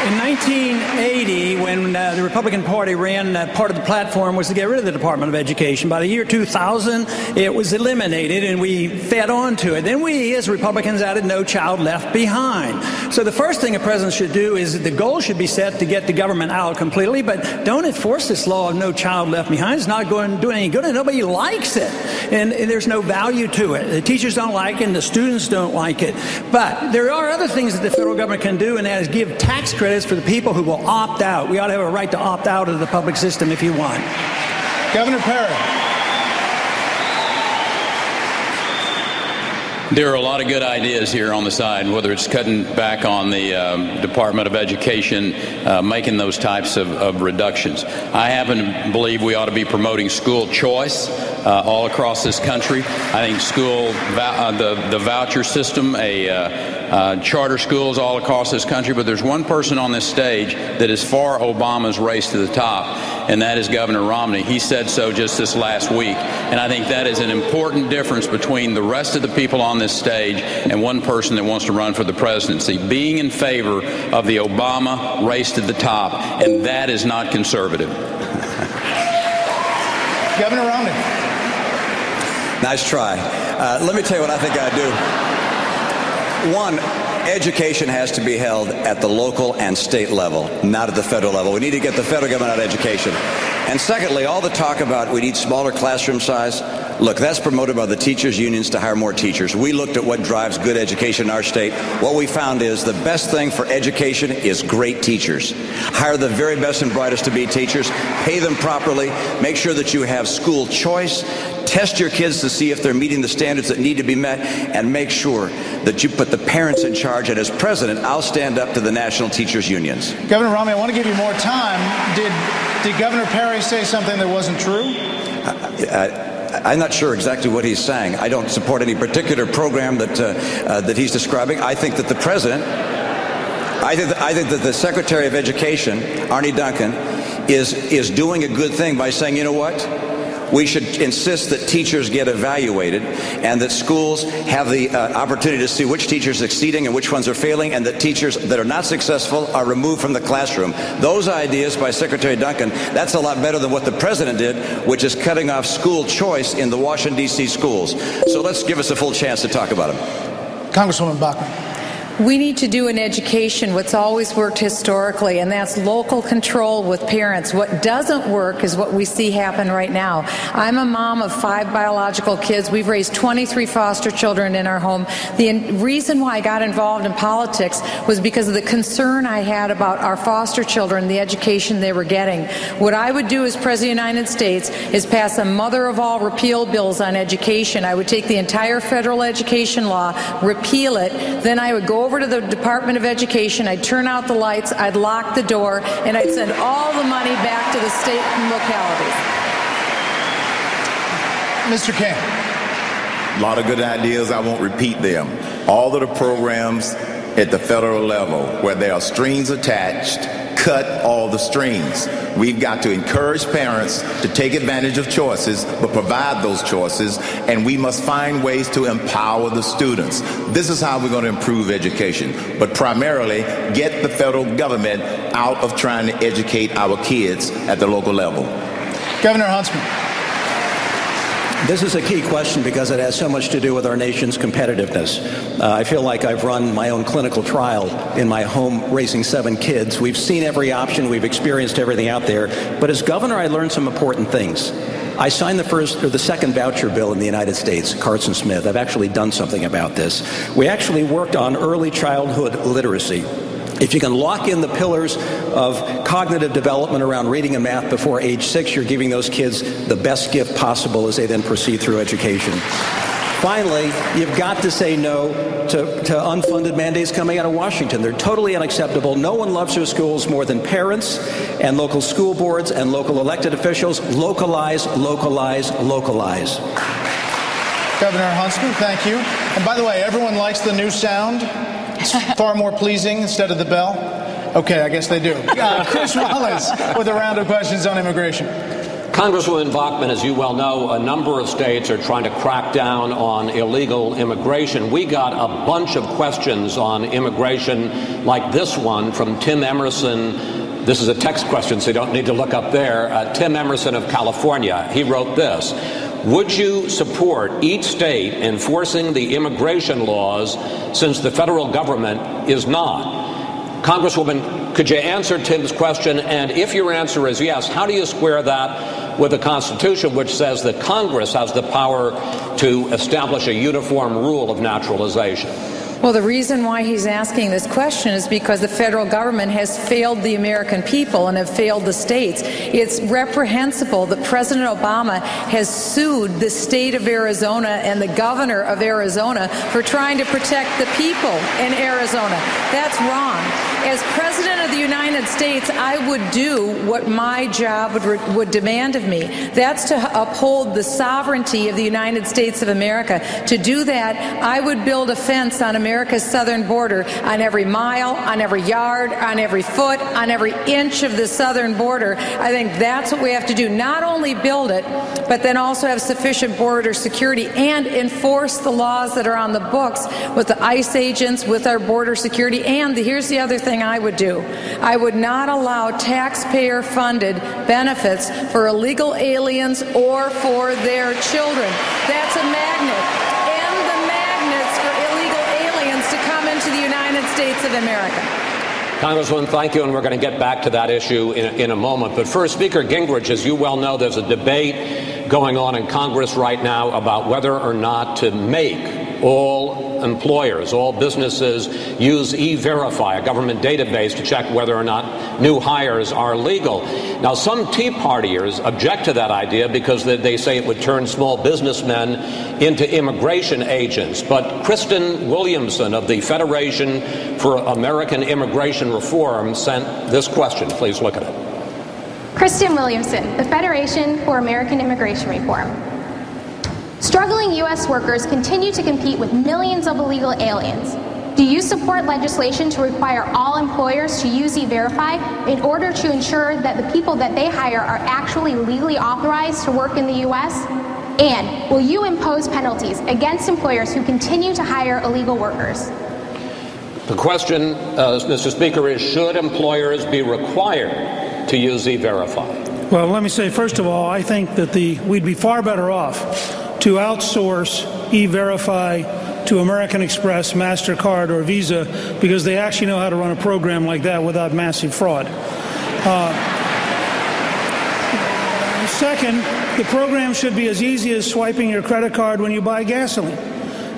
In 1980, when the Republican Party ran, part of the platform was to get rid of the Department of Education. By the year 2000, it was eliminated, and we fed on to it. Then we, as Republicans, added No Child Left Behind. So the first thing a president should do is the goal should be set to get the government out completely, but don't enforce this law of No Child Left Behind. It's not going to do any good, and nobody likes it. And there's no value to it. The teachers don't like it, and the students don't like it. But there are other things that the federal government can do, and that is give tax credits for the people who will opt out. We ought to have a right to opt out of the public system if you want. Governor Perry. There are a lot of good ideas here on the side, whether it's cutting back on the Department of Education, making those types of reductions. I happen to believe we ought to be promoting school choice all across this country. I think the voucher system, charter schools all across this country, but there's one person on this stage that is for Obama's race to the top, and that is Governor Romney. He said so just this last week, and I think that is an important difference between the rest of the people on this stage and one person that wants to run for the presidency, being in favor of the Obama race to the top, and that is not conservative. Governor Romney. Nice try. Let me tell you what I think I'd do. One, education has to be held at the local and state level, not at the federal level. We need to get the federal government out of education. And secondly, all the talk about we need smaller classroom size, look, that's promoted by the teachers' unions to hire more teachers. We looked at what drives good education in our state. What we found is the best thing for education is great teachers. Hire the very best and brightest to be teachers, pay them properly, make sure that you have school choice, test your kids to see if they're meeting the standards that need to be met, and make sure that you put the parents in charge. And as president, I'll stand up to the national teachers' unions. Governor Romney, I want to give you more time. Did Governor Perry say something that wasn't true? I'm not sure exactly what he's saying. I don't support any particular program that he's describing. I think that the president, I think that the Secretary of Education, Arne Duncan, is doing a good thing by saying, you know what? We should insist that teachers get evaluated and that schools have the opportunity to see which teachers are succeeding and which ones are failing, and that teachers that are not successful are removed from the classroom. Those ideas by Secretary Duncan, that's a lot better than what the president did, which is cutting off school choice in the Washington, D.C. schools. So let's give us a full chance to talk about them. Congresswoman Bachmann. We need to do in education what's always worked historically, and that's local control with parents. What doesn't work is what we see happen right now. I'm a mom of 5 biological kids. We've raised 23 foster children in our home. The reason why I got involved in politics was because of the concern I had about our foster children, the education they were getting. What I would do as President of the United States is pass a mother of all repeal bills on education. I would take the entire federal education law, repeal it, then I would go over to the Department of Education, I'd turn out the lights, I'd lock the door, and I'd send all the money back to the state and localities. Mr. King. A lot of good ideas. I won't repeat them. All of the programs at the federal level where there are strings attached, cut all the strings. We've got to encourage parents to take advantage of choices, but provide those choices, and we must find ways to empower the students. This is how we're going to improve education, but primarily get the federal government out of trying to educate our kids at the local level. Governor Huntsman. This is a key question because it has so much to do with our nation's competitiveness. I feel like I've run my own clinical trial in my home raising 7 kids. We've seen every option. We've experienced everything out there. But as governor, I learned some important things. I signed the second voucher bill in the United States, Carson Smith. I've actually done something about this. We actually worked on early childhood literacy. If you can lock in the pillars of cognitive development around reading and math before age 6, you're giving those kids the best gift possible as they then proceed through education. Finally, you've got to say no to unfunded mandates coming out of Washington. They're totally unacceptable. No one loves their schools more than parents and local school boards and local elected officials. Localize, localize, localize. Governor Huntsman, thank you. And by the way, everyone likes the new sound. It's far more pleasing instead of the bell. Okay, I guess they do. Chris Wallace with a round of questions on immigration. Congresswoman Bachmann, as you well know, a number of states are trying to crack down on illegal immigration. We got a bunch of questions on immigration like this one from Tim Emerson. This is a text question, so you don't need to look up there. Tim Emerson of California. He wrote this. Would you support each state enforcing the immigration laws since the federal government is not? Congresswoman, could you answer Tim's question? And if your answer is yes, how do you square that with the Constitution, which says that Congress has the power to establish a uniform rule of naturalization? Well, the reason why he's asking this question is because the federal government has failed the American people and have failed the states. It's reprehensible that President Obama has sued the state of Arizona and the governor of Arizona for trying to protect the people in Arizona. That's wrong. As President of the United States, I would do what my job would demand of me. That's to uphold the sovereignty of the United States of America. To do that, I would build a fence on America's southern border, on every mile, on every yard, on every foot, on every inch of the southern border. I think that's what we have to do. Not only build it, but then also have sufficient border security and enforce the laws that are on the books with the ICE agents, with our border security. And here's the other thing I would do. I would not allow taxpayer-funded benefits for illegal aliens or for their children. That's a magnet. End the magnets for illegal aliens to come into the United States of America. Congresswoman, thank you, and we're going to get back to that issue in a moment. But first, Speaker Gingrich, as you well know, there's a debate going on in Congress right now about whether or not to make all employers, all businesses use E-Verify, a government database, to check whether or not new hires are legal. Now, some Tea Partiers object to that idea because they say it would turn small businessmen into immigration agents. But Kristen Williamson of the Federation for American Immigration Reform sent this question. Please look at it. Kristen Williamson, the Federation for American Immigration Reform. Struggling U.S. workers continue to compete with millions of illegal aliens. Do you support legislation to require all employers to use E-Verify in order to ensure that the people that they hire are actually legally authorized to work in the U.S.? And will you impose penalties against employers who continue to hire illegal workers? The question, Mr. Speaker, is should employers be required to use E-Verify? Well, let me say, first of all, I think that we'd be far better off to outsource E-Verify to American Express, MasterCard, or Visa, because they actually know how to run a program like that without massive fraud. Second, the program should be as easy as swiping your credit card when you buy gasoline.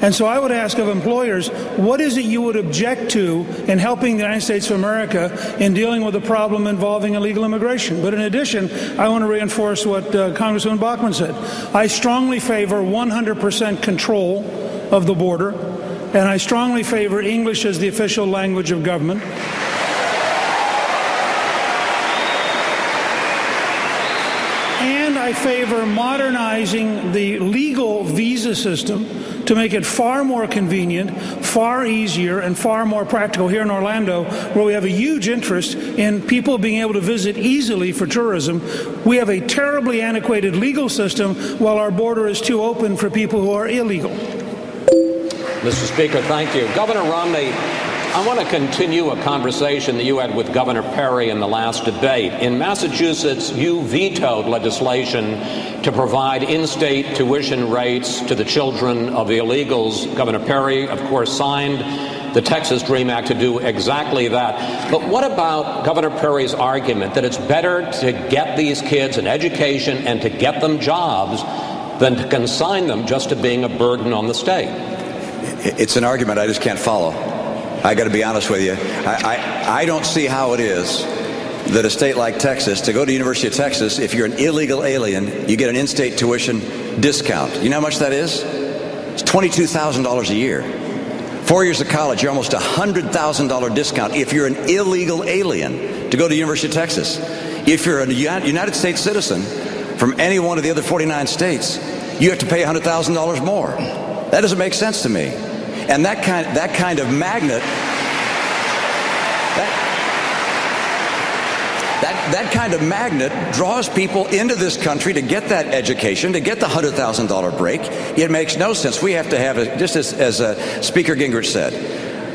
And so I would ask of employers, what is it you would object to in helping the United States of America in dealing with a problem involving illegal immigration? But in addition, I want to reinforce what Congresswoman Bachmann said. I strongly favor 100% control of the border, and I strongly favor English as the official language of government. And I favor modernizing the legal visa system to make it far more convenient, far easier, and far more practical here in Orlando, where we have a huge interest in people being able to visit easily for tourism. We have a terribly antiquated legal system, while our border is too open for people who are illegal. Mr. Speaker, thank you. Governor Romney, I want to continue a conversation that you had with Governor Perry in the last debate. In Massachusetts, you vetoed legislation to provide in-state tuition rates to the children of the illegals. Governor Perry, of course, signed the Texas DREAM Act to do exactly that. But what about Governor Perry's argument that it's better to get these kids an education and to get them jobs than to consign them just to being a burden on the state? It's an argument I just can't follow. I got to be honest with you. I don't see how it is that a state like Texas, to go to the University of Texas, if you're an illegal alien, you get an in-state tuition discount. You know how much that is? It's $22,000 a year. 4 years of college, you're almost $100,000 discount if you're an illegal alien to go to the University of Texas. If you're a United States citizen from any one of the other 49 states, you have to pay $100,000 more. That doesn't make sense to me. And that kind of magnet, that kind of magnet draws people into this country to get that education, to get the $100,000 break. It makes no sense. We have to have, just as Speaker Gingrich said,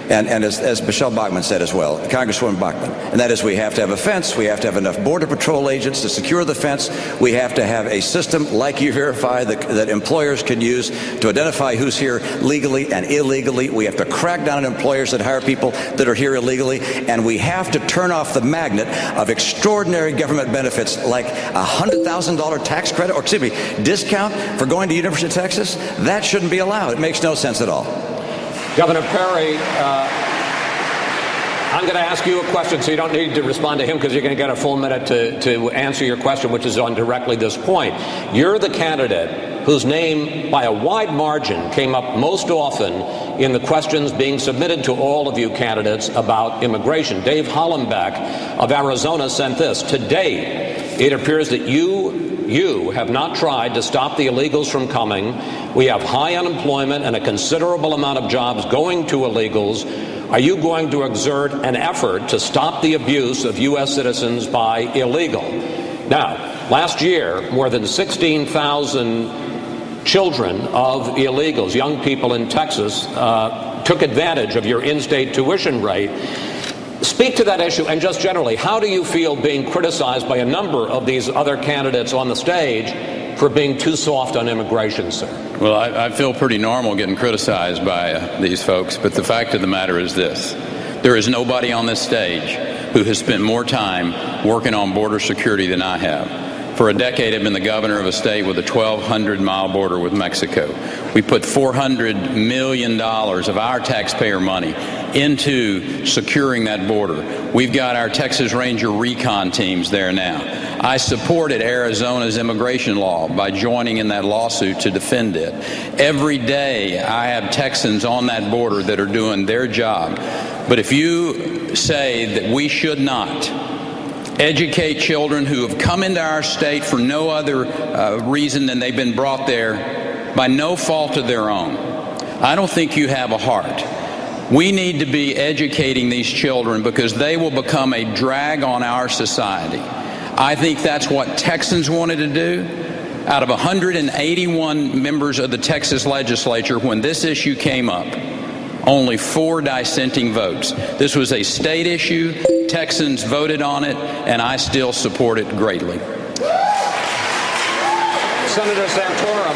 and as Michelle Bachmann said as well, Congresswoman Bachmann, and that is we have to have a fence, we have to have enough Border Patrol agents to secure the fence, we have to have a system like E-Verify that employers can use to identify who's here legally and illegally. We have to crack down on employers that hire people that are here illegally, and we have to turn off the magnet of extraordinary government benefits like a $100,000 tax credit, or excuse me, discount for going to the University of Texas. That shouldn't be allowed. It makes no sense at all. Governor Perry, I'm going to ask you a question, so you don't need to respond to him because you're going to get a full minute to answer your question, which is on directly this point. You're the candidate whose name, by a wide margin, came up most often in the questions being submitted to all of you candidates about immigration. Dave Hollenbeck of Arizona sent this. Today, it appears that you have not tried to stop the illegals from coming. We have high unemployment and a considerable amount of jobs going to illegals. Are you going to exert an effort to stop the abuse of U.S. citizens by illegal? Now, last year, more than 16,000 children of illegals, young people in Texas, took advantage of your in-state tuition rate. Speak to that issue, and just generally, how do you feel being criticized by a number of these other candidates on the stage for being too soft on immigration, sir? Well, I feel pretty normal getting criticized by these folks, but the fact of the matter is this. There is nobody on this stage who has spent more time working on border security than I have. For a decade, I've been the governor of a state with a 1,200-mile border with Mexico. We put $400 million of our taxpayer money into securing that border. We've got our Texas Ranger recon teams there now. I supported Arizona's immigration law by joining in that lawsuit to defend it. Every day, I have Texans on that border that are doing their job. But if you say that we should not educate children who have come into our state for no other reason than they've been brought there by no fault of their own, I don't think you have a heart. We need to be educating these children because they will become a drag on our society. I think that's what Texans wanted to do. Out of 181 members of the Texas legislature, when this issue came up, only 4 dissenting votes. This was a state issue. Texans voted on it, and I still support it greatly. Senator Santorum.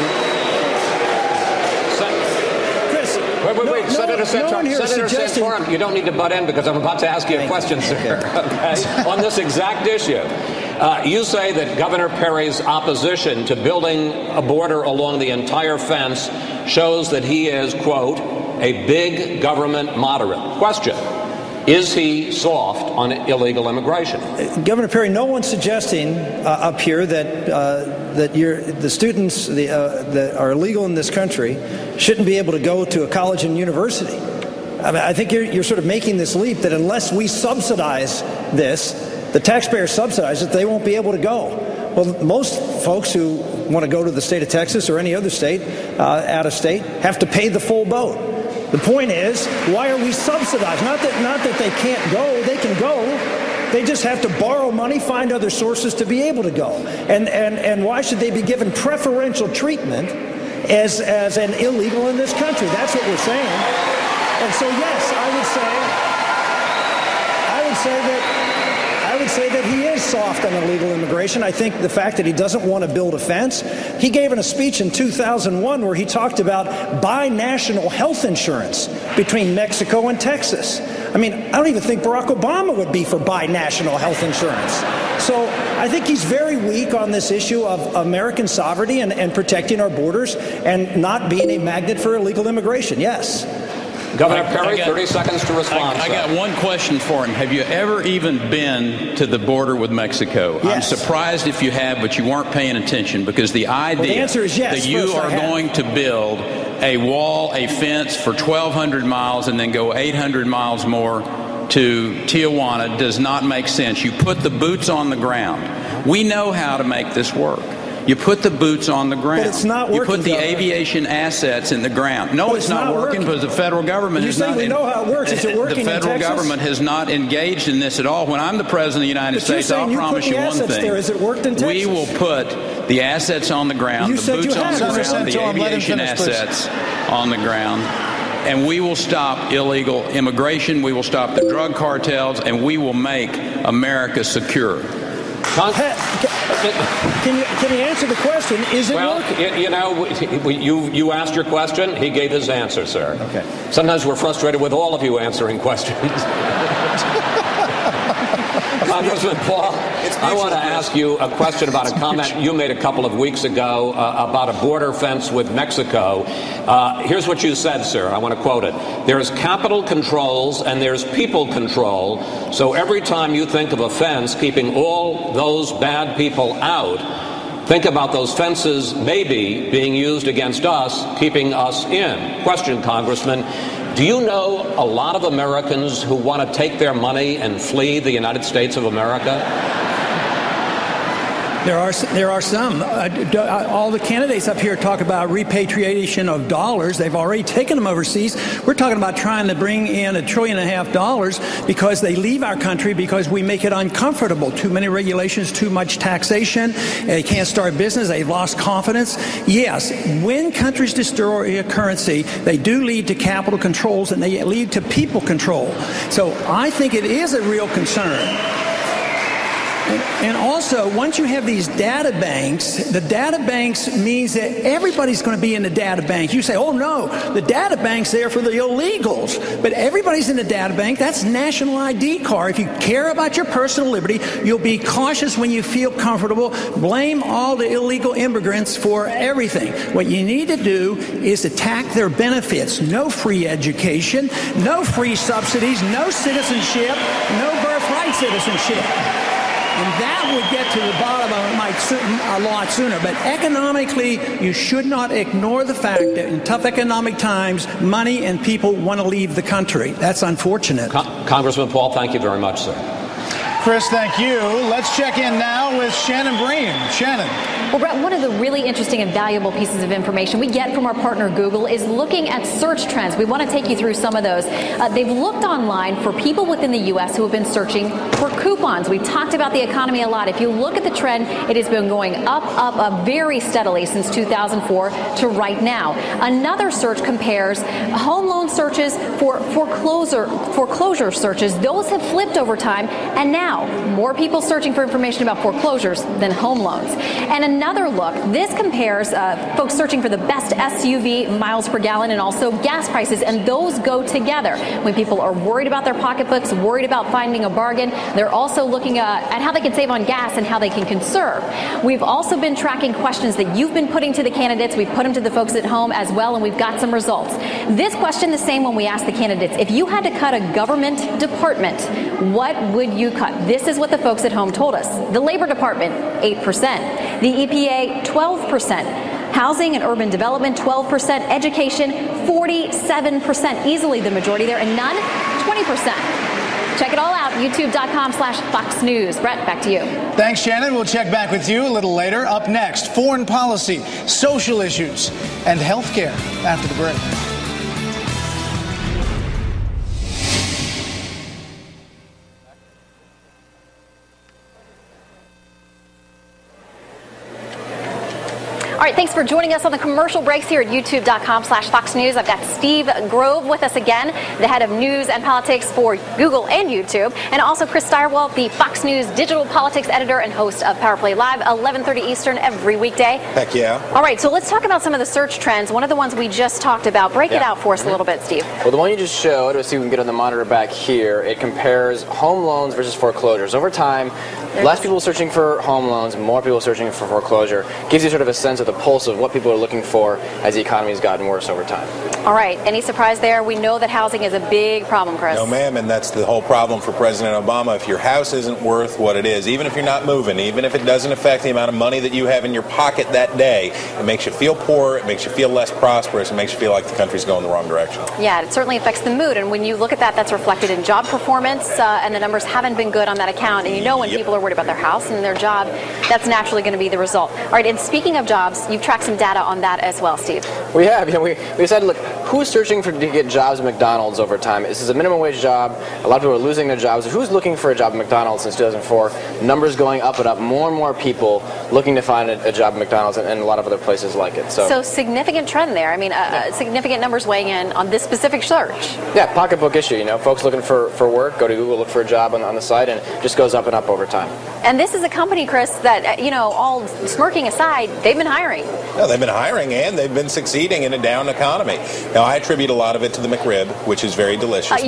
Wait. Senator Santorum, you don't need to butt in because I'm about to ask you a question, sir. Okay? On this exact issue. You say that Governor Perry's opposition to building a border along the entire fence shows that he is, quote, a big government moderate. Question. Is he soft on illegal immigration? Governor Perry, no one's suggesting up here that the students that are illegal in this country shouldn't be able to go to a college and university. I mean, I think you're sort of making this leap that unless we subsidize this, the taxpayers subsidize it, they won't be able to go. Well, most folks who want to go to the state of Texas or any other state, out of state, have to pay the full boat. The point is, why are we subsidized? Not that they can't go. They can go. They just have to borrow money, find other sources to be able to go. And why should they be given preferential treatment as an illegal in this country? That's what we're saying. And so, yes, I would say that he is soft on illegal immigration. I think the fact that he doesn't want to build a fence. He gave a speech in 2001 where he talked about binational health insurance between Mexico and Texas. I mean, I don't even think Barack Obama would be for binational health insurance. So I think he's very weak on this issue of American sovereignty and protecting our borders and not being a magnet for illegal immigration. Yes. Governor Perry, 30 seconds to respond. I got one question for him. Have you ever even been to the border with Mexico? Yes. I'm surprised if you have, but you weren't paying attention because the idea the answer is yes. that you are going to build a wall, a fence for 1,200 miles and then go 800 miles more to Tijuana does not make sense. You put the boots on the ground. We know how to make this work. You put the boots on the ground. But it's not working. You put the aviation assets in the ground. No, it's not working because the federal government is not. You say we know how it works. Is it working in Texas? The federal government has not engaged in this at all. When I'm the president of the United States, I'll promise you one thing. Has it worked in Texas? We will put the assets on the ground, the boots on the ground, the aviation assets on the ground. And we will stop illegal immigration, we will stop the drug cartels, and we will make America secure. Can you answer the question? Is it working? You know, you asked your question. He gave his answer, sir. Okay. Sometimes we're frustrated with all of you answering questions. Congressman Paul, I want to ask you a question about a comment you made a couple of weeks ago about a border fence with Mexico. Here's what you said, sir. I want to quote it. There's capital controls and there's people control. So every time you think of a fence keeping all those bad people out, think about those fences maybe being used against us, keeping us in. Question, Congressman. Do you know a lot of Americans who want to take their money and flee the United States of America? There are some. All the candidates up here talk about repatriation of dollars. They've already taken them overseas. We're talking about trying to bring in $1.5 trillion because they leave our country because we make it uncomfortable. Too many regulations, too much taxation. They can't start business. They've lost confidence. Yes, when countries destroy a currency, they do lead to capital controls and they lead to people control. So I think it is a real concern. And also, once you have these data banks, the data banks means that everybody's going to be in the data bank. You say, oh no, the data bank's there for the illegals. But everybody's in the data bank. That's national ID card. If you care about your personal liberty, you'll be cautious when you feel comfortable. Blame all the illegal immigrants for everything. What you need to do is attack their benefits. No free education, no free subsidies, no citizenship, no birthright citizenship. And that would get to the bottom of it a lot sooner. But economically, you should not ignore the fact that in tough economic times, money and people want to leave the country. That's unfortunate. Congressman Paul, thank you very much, sir. Chris, thank you. Let's check in now with Shannon Bream. Shannon. Well, Brett, one of the really interesting and valuable pieces of information we get from our partner Google is looking at search trends. We want to take you through some of those. They've looked online for people within the U.S. who have been searching for coupons. We talked about the economy a lot. If you look at the trend, it has been going up very steadily since 2004 to right now. Another search compares home loan searches for foreclosure searches. Those have flipped over time, and now more people searching for information about foreclosures than home loans. And another look, this compares folks searching for the best SUV, miles per gallon, and also gas prices, and those go together. When people are worried about their pocketbooks, worried about finding a bargain, they're also looking at how they can save on gas and how they can conserve. We've also been tracking questions that you've been putting to the candidates. We've put them to the folks at home as well, and we've got some results. This question, the same one we asked the candidates. If you had to cut a government department, what would you cut? This is what the folks at home told us. The Labor Department, 8%. The EPA, 12%. Housing and Urban Development, 12%. Education, 47%. Easily the majority there. And none, 20%. Check it all out, youtube.com/Fox News. Brett, back to you. Thanks, Shannon. We'll check back with you a little later. Up next, foreign policy, social issues, and health care after the break. All right, thanks for joining us on the commercial breaks here at youtube.com/Fox News. I've got Steve Grove with us again, the head of news and politics for Google and YouTube, and also Chris Steyerwalt, the Fox News digital politics editor and host of Power Play Live, 11:30 Eastern every weekday. Heck yeah. All right, so let's talk about some of the search trends. One of the ones we just talked about. Break it out for us a little bit, Steve. Well, the one you just showed, let's see if we can get on the monitor back here. It compares home loans versus foreclosures. Over time, Less people searching for home loans, more people searching for foreclosure. Gives you sort of a sense of the pulse of what people are looking for as the economy has gotten worse over time. All right. Any surprise there? We know that housing is a big problem, Chris. No, ma'am, and that's the whole problem for President Obama. If your house isn't worth what it is, even if you're not moving, even if it doesn't affect the amount of money that you have in your pocket that day, it makes you feel poor, it makes you feel less prosperous, it makes you feel like the country's going the wrong direction. Yeah, it certainly affects the mood, and when you look at that, that's reflected in job performance, and the numbers haven't been good on that account, and you know when people are worried about their house and their job, that's naturally going to be the result. All right, and speaking of jobs, you've tracked some data on that as well, Steve. We have. We decided, look, who's searching to get jobs at McDonald's over time? This is a minimum wage job. A lot of people are losing their jobs. Who's looking for a job at McDonald's since 2004? Numbers going up and up. More and more people looking to find a job at McDonald's and a lot of other places like it. So significant trend there. I mean, significant numbers weighing in on this specific search. Yeah, pocketbook issue. You know, folks looking for work, go to Google, look for a job on the site, and it just goes up and up over time. And this is a company, Chris, that, all smirking aside, they've been hiring. No, they've been hiring and they've been succeeding in a down economy. Now, I attribute a lot of it to the McRib, which is very delicious.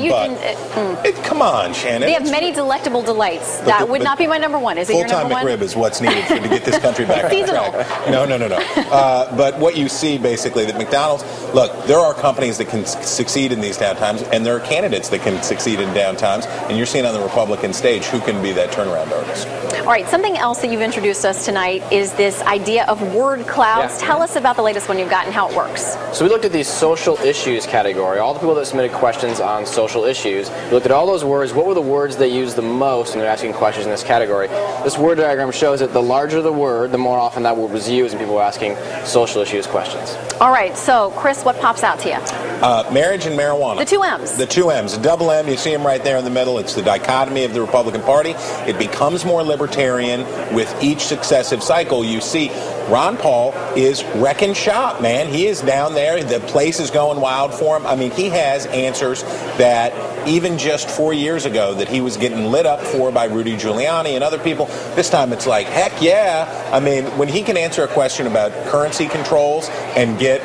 Come on, Shannon. They have many delectable delights. That would not be my number one. Is it your number one? Full-time McRib is what's needed to get this country back on track. No. But what you see, basically, that McDonald's, look, there are companies that can succeed in these downtimes, and there are candidates that can succeed in downtimes, and you're seeing on the Republican stage who can be that turnaround artist. All right, something else that you've introduced us tonight is this idea of word clouds. Yeah. Tell us about the latest one you've got and how it works. So we looked at the social issues category, all the people that submitted questions on social issues. We looked at all those words. What were the words they used the most when they're asking questions in this category? This word diagram shows that the larger the word, the more often that word was used when people were asking social issues questions. All right, so Chris, what pops out to you? Marriage and marijuana. The two M's. The two M's. The double M, you see them right there in the middle. It's the dichotomy of the Republican Party. It becomes more libertarian with each successive cycle. You see Ron Paul is wrecking shop, man. He is down there. The place is going wild for him. I mean, he has answers that even just 4 years ago that he was getting lit up for by Rudy Giuliani and other people. This time it's like, heck yeah. I mean, when he can answer a question about currency controls and get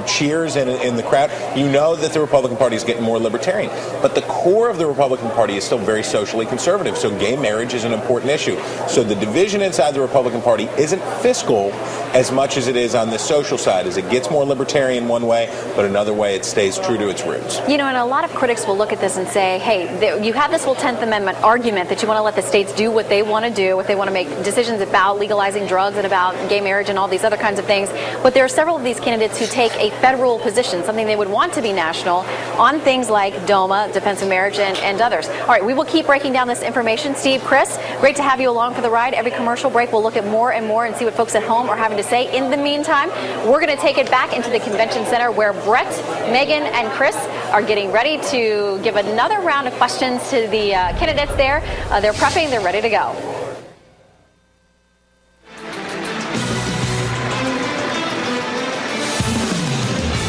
cheers in the crowd, you know that the Republican Party is getting more libertarian. But the core of the Republican Party is still very socially conservative, so gay marriage is an important issue. So the division inside the Republican Party isn't fiscal as much as it is on the social side. As it gets more libertarian one way, but another way it stays true to its roots. And a lot of critics will look at this and say, hey, you have this whole 10th Amendment argument that you want to let the states do what they want to do, what they want to make decisions about legalizing drugs and about gay marriage and all these other kinds of things. But there are several of these candidates who take a federal position, something they would want to be national, on things like DOMA, defense of marriage, and others. All right, we will keep breaking down this information. Steve, Chris, great to have you along for the ride. Every commercial break, we'll look at more and more and see what folks at home are having to say. In the meantime, we're going to take it back into the convention center where Brett, Megan, and Chris are getting ready to give another round of questions to the candidates there. They're prepping, they're ready to go.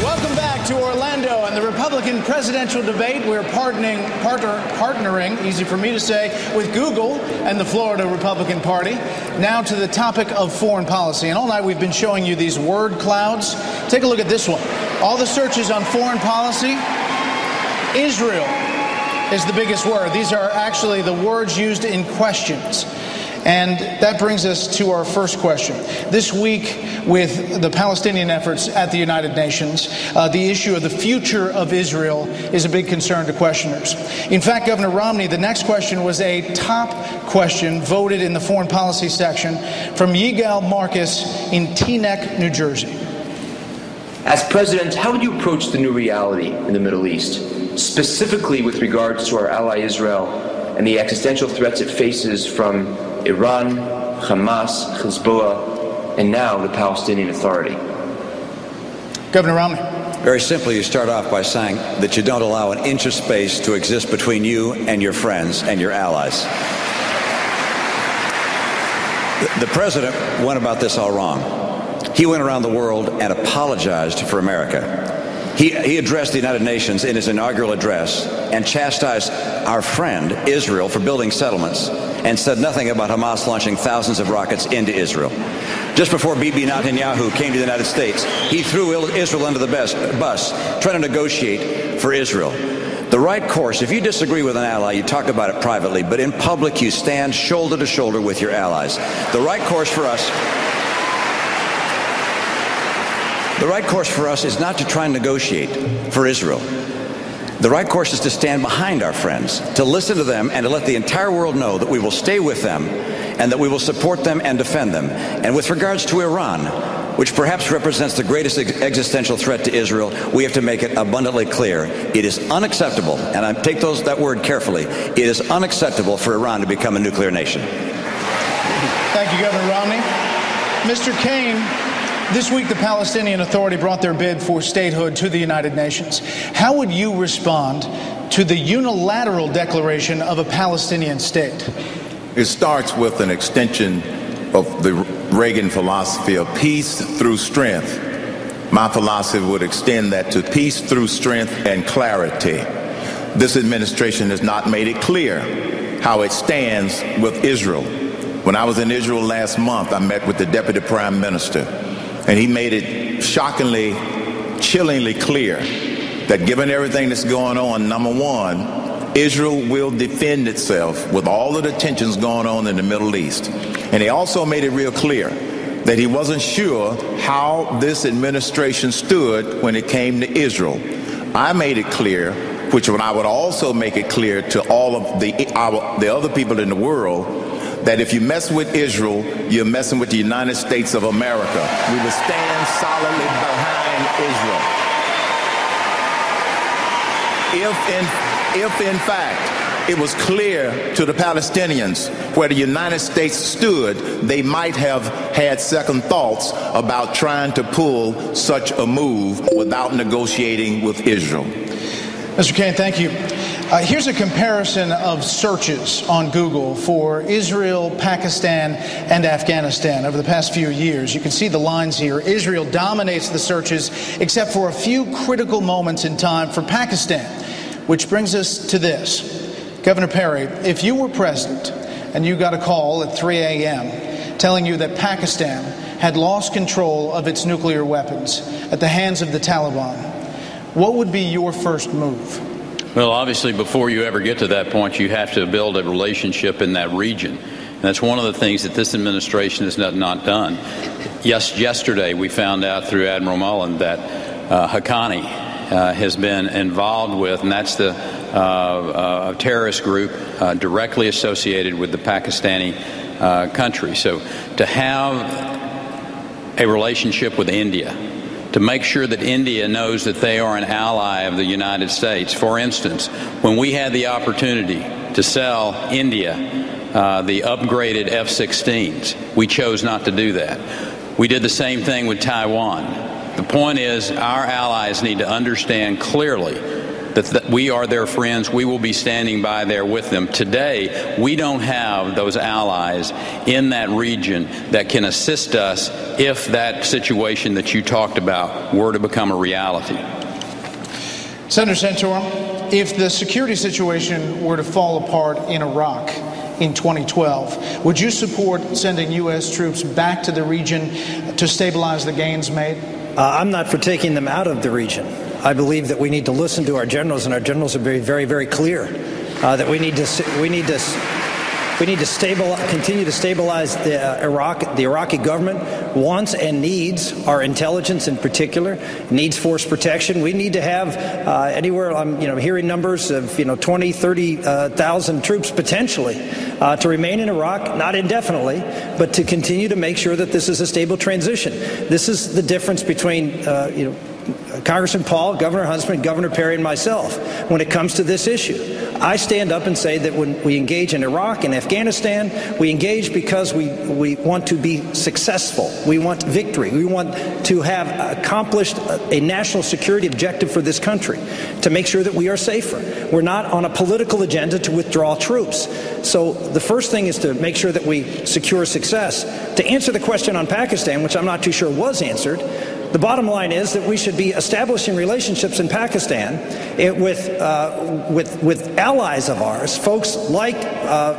Welcome back to Orlando and the Republican presidential debate. We're partnering, easy for me to say, with Google and the Florida Republican Party. Now to the topic of foreign policy. And all night we've been showing you these word clouds. Take a look at this one. All the searches on foreign policy, Israel is the biggest word. These are actually the words used in questions. And that brings us to our first question. This week, with the Palestinian efforts at the United Nations, the issue of the future of Israel is a big concern to questioners. In fact, Governor Romney, the next question was a top question voted in the foreign policy section from Yigal Marcus in Teaneck, New Jersey. As president, how would you approach the new reality in the Middle East, specifically with regards to our ally Israel and the existential threats it faces from Iran, Hamas, Hezbollah, and now the Palestinian Authority? Governor Romney. Very simply, you start off by saying that you don't allow an inch of space to exist between you and your friends and your allies. The president went about this all wrong. He went around the world and apologized for America. He addressed the United Nations in his inaugural address and chastised our friend Israel for building settlements and said nothing about Hamas launching thousands of rockets into Israel. Just before Bibi Netanyahu came to the United States, he threw Israel under the bus, trying to negotiate for Israel. The right course, if you disagree with an ally, you talk about it privately, but in public you stand shoulder to shoulder with your allies. The right course for us is not to try and negotiate for Israel. The right course is to stand behind our friends, to listen to them, and to let the entire world know that we will stay with them and that we will support them and defend them. And with regards to Iran, which perhaps represents the greatest existential threat to Israel, we have to make it abundantly clear. It is unacceptable, and I take that word carefully, it is unacceptable for Iran to become a nuclear nation. Thank you, Governor Romney. Mr. Kaine, this week the Palestinian Authority brought their bid for statehood to the United Nations. How would you respond to the unilateral declaration of a Palestinian state? It starts with an extension of the Reagan philosophy of peace through strength. My philosophy would extend that to peace through strength and clarity. This administration has not made it clear how it stands with Israel. When I was in Israel last month, I met with the Deputy Prime Minister, and he made it shockingly, chillingly clear that given everything that's going on, number one, Israel will defend itself with all of the tensions going on in the Middle East. And he also made it real clear that he wasn't sure how this administration stood when it came to Israel. I made it clear, which I would also make it clear to all of the other people in the world, that if you mess with Israel, you're messing with the United States of America. We will stand solidly behind Israel. If in fact it was clear to the Palestinians where the United States stood, they might have had second thoughts about trying to pull such a move without negotiating with Israel. Mr. Kaine, thank you. Here's a comparison of searches on Google for Israel, Pakistan, and Afghanistan over the past few years. You can see the lines here. Israel dominates the searches except for a few critical moments in time for Pakistan, which brings us to this. Governor Perry, if you were president and you got a call at 3 a.m. telling you that Pakistan had lost control of its nuclear weapons at the hands of the Taliban, what would be your first move? Well, obviously, before you ever get to that point, you have to build a relationship in that region. And that's one of the things that this administration has not done. Yesterday, we found out through Admiral Mullen that Haqqani has been involved with, and that's the terrorist group directly associated with the Pakistani country. So to have a relationship with India, to make sure that India knows that they are an ally of the United States. For instance, when we had the opportunity to sell India the upgraded F-16s, we chose not to do that. We did the same thing with Taiwan. The point is, our allies need to understand clearly that we are their friends. We will be standing by there with them. Today, we don't have those allies in that region that can assist us if that situation that you talked about were to become a reality. Senator Santorum, if the security situation were to fall apart in Iraq in 2012, would you support sending U.S. troops back to the region to stabilize the gains made? I'm not for taking them out of the region. I believe that we need to listen to our generals, and our generals are very, very, very clear that we need to continue to stabilize the Iraqi government wants and needs our intelligence in particular, needs force protection. We need to have anywhere, I'm hearing numbers of 20, 30,000 troops potentially to remain in Iraq, not indefinitely, but to continue to make sure that this is a stable transition. This is the difference between Congressman Paul, Governor Huntsman, Governor Perry, and myself when it comes to this issue. I stand up and say that when we engage in Iraq and Afghanistan, we engage because we want to be successful. We want victory. We want to have accomplished a national security objective for this country, to make sure that we are safer. We're not on a political agenda to withdraw troops. So the first thing is to make sure that we secure success. To answer the question on Pakistan, which I'm not too sure was answered, The bottom line is that we should be establishing relationships in Pakistan with allies of ours, folks like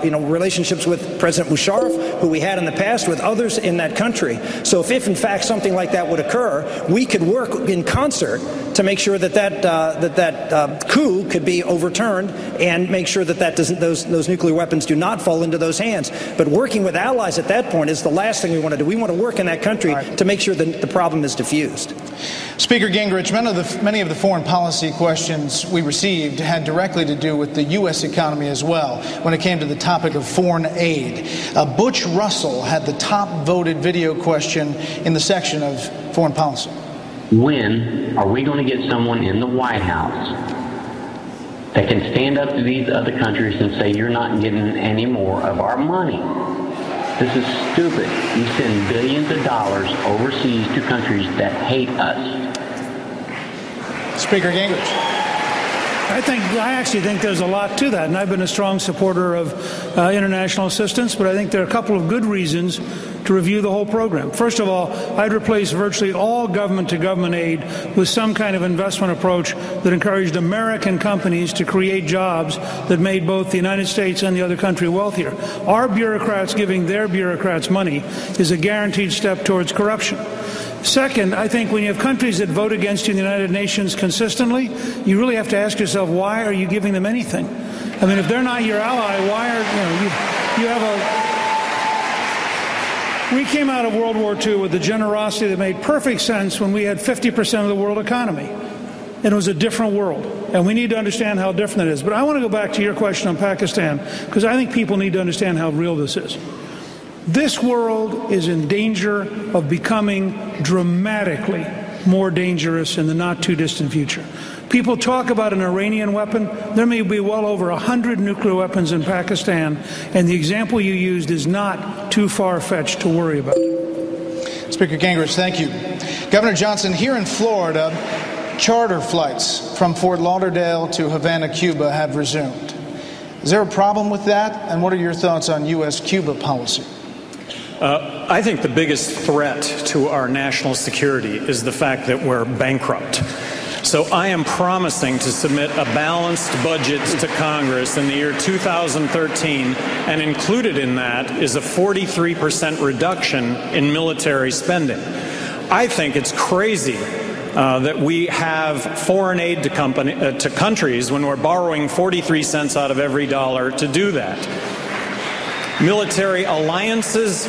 relationships with President Musharraf, who we had in the past, with others in that country. So if in fact something like that would occur, we could work in concert to make sure that coup could be overturned and make sure that those nuclear weapons do not fall into those hands. But working with allies at that point is the last thing we want to do. We want to work in that country to make sure that the problem is diffused. Speaker Gingrich, many of the foreign policy questions we received had directly to do with the U.S. economy as well when it came to the topic of foreign aid. Butch Russell had the top voted video question in the section of foreign policy. When are we going to get someone in the White House that can stand up to these other countries and say, you're not getting any more of our money? This is stupid. We send billions of dollars overseas to countries that hate us. Speaker Gingrich. I actually think there's a lot to that, and I've been a strong supporter of international assistance, but I think there are a couple of good reasons to review the whole program. First of all, I'd replace virtually all government-to-government aid with some kind of investment approach that encouraged American companies to create jobs that made both the United States and the other country wealthier. Our bureaucrats giving their bureaucrats money is a guaranteed step towards corruption. Second, I think when you have countries that vote against you in the United Nations consistently, you really have to ask yourself, why are you giving them anything? I mean, if they're not your ally, why are you have a... We came out of World War II with a generosity that made perfect sense when we had 50% of the world economy. And it was a different world. And we need to understand how different it is. But I want to go back to your question on Pakistan, because I think people need to understand how real this is. This world is in danger of becoming dramatically more dangerous in the not-too-distant future. People talk about an Iranian weapon. There may be well over 100 nuclear weapons in Pakistan, and the example you used is not too far-fetched to worry about. Speaker Gingrich, thank you. Governor Johnson, here in Florida, charter flights from Fort Lauderdale to Havana, Cuba have resumed. Is there a problem with that? And what are your thoughts on U.S.-Cuba policy? I think the biggest threat to our national security is the fact that we're bankrupt. So I am promising to submit a balanced budget to Congress in the year 2013, and included in that is a 43% reduction in military spending. I think it's crazy that we have foreign aid to countries when we're borrowing 43 cents out of every dollar to do that. Military alliances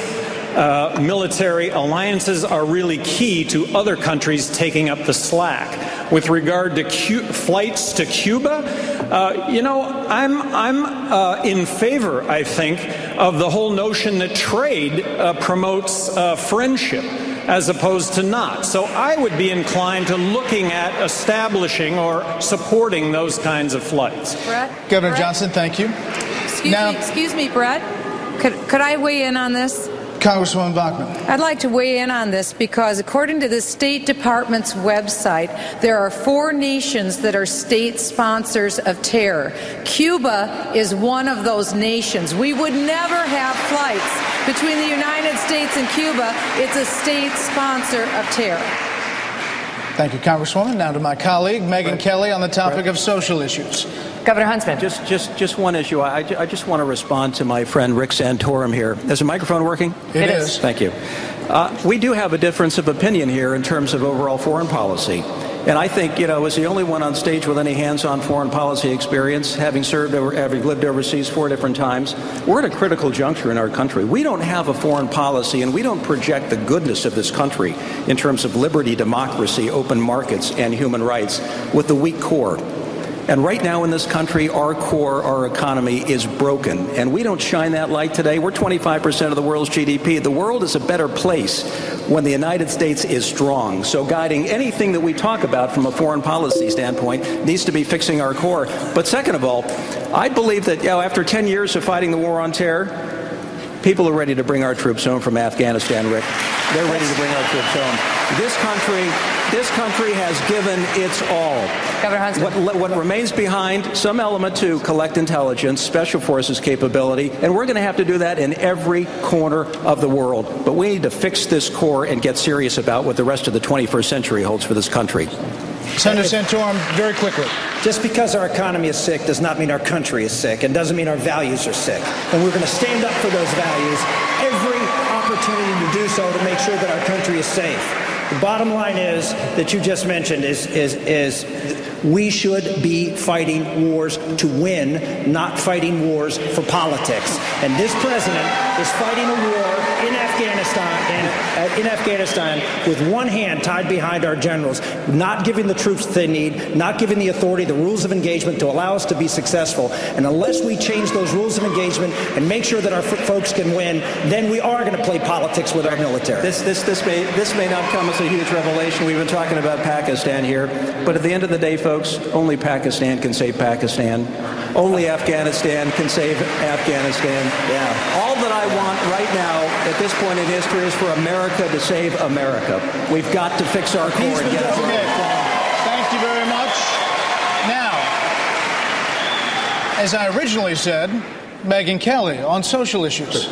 are really key to other countries taking up the slack. With regard to flights to Cuba, I'm in favor, I think, of the whole notion that trade promotes friendship as opposed to not. So I would be inclined to looking at establishing or supporting those kinds of flights. Governor Johnson, thank you. Excuse me, Brett. Could I weigh in on this? Congresswoman Bachmann. I'd like to weigh in on this because according to the State Department's website, there are 4 nations that are state sponsors of terror. Cuba is one of those nations. We would never have flights between the United States and Cuba. It's a state sponsor of terror. Thank you, Congresswoman. Now to my colleague, Megyn Kelly, on the topic of social issues. Governor Huntsman. Just one issue. I just want to respond to my friend Rick Santorum here. Is the microphone working? It is. Thank you. We do have a difference of opinion here in terms of overall foreign policy. And I think, as the only one on stage with any hands-on foreign policy experience, having lived overseas 4 different times, we're at a critical juncture in our country. We don't have a foreign policy, and we don't project the goodness of this country in terms of liberty, democracy, open markets, and human rights with the weak core. And right now in this country, our core, our economy is broken. And we don't shine that light today. We're 25% of the world's GDP. The world is a better place when the United States is strong. So guiding anything that we talk about from a foreign policy standpoint needs to be fixing our core. But second of all, I believe that after 10 years of fighting the war on terror, people are ready to bring our troops home from Afghanistan, Rick. They're ready to bring our troops home. This country This country has given its all. Governor Huntsman. What remains behind, some element to collect intelligence, special forces capability, and we're going to have to do that in every corner of the world. But we need to fix this core and get serious about what the rest of the 21st century holds for this country. Senator Santorum, very quickly. Just because our economy is sick does not mean our country is sick, and doesn't mean our values are sick. And we're going to stand up for those values every opportunity to do so to make sure that our country is safe. The bottom line is that you just mentioned is we should be fighting wars to win, not fighting wars for politics. And this president is fighting a war in Afghanistan with one hand tied behind our generals, not giving the troops they need, not giving the authority, the rules of engagement to allow us to be successful. And unless we change those rules of engagement and make sure that our folks can win, then we are going to play politics with our military. This may not come as a huge revelation. We've been talking about Pakistan here, but at the end of the day, folks, only Pakistan can save Pakistan. Only Afghanistan can save Afghanistan. Yeah. All that I want right now at this point in history is for America to save America. We've got to fix our core and get it right. Thank you very much. Now, as I originally said, Megyn Kelly on social issues.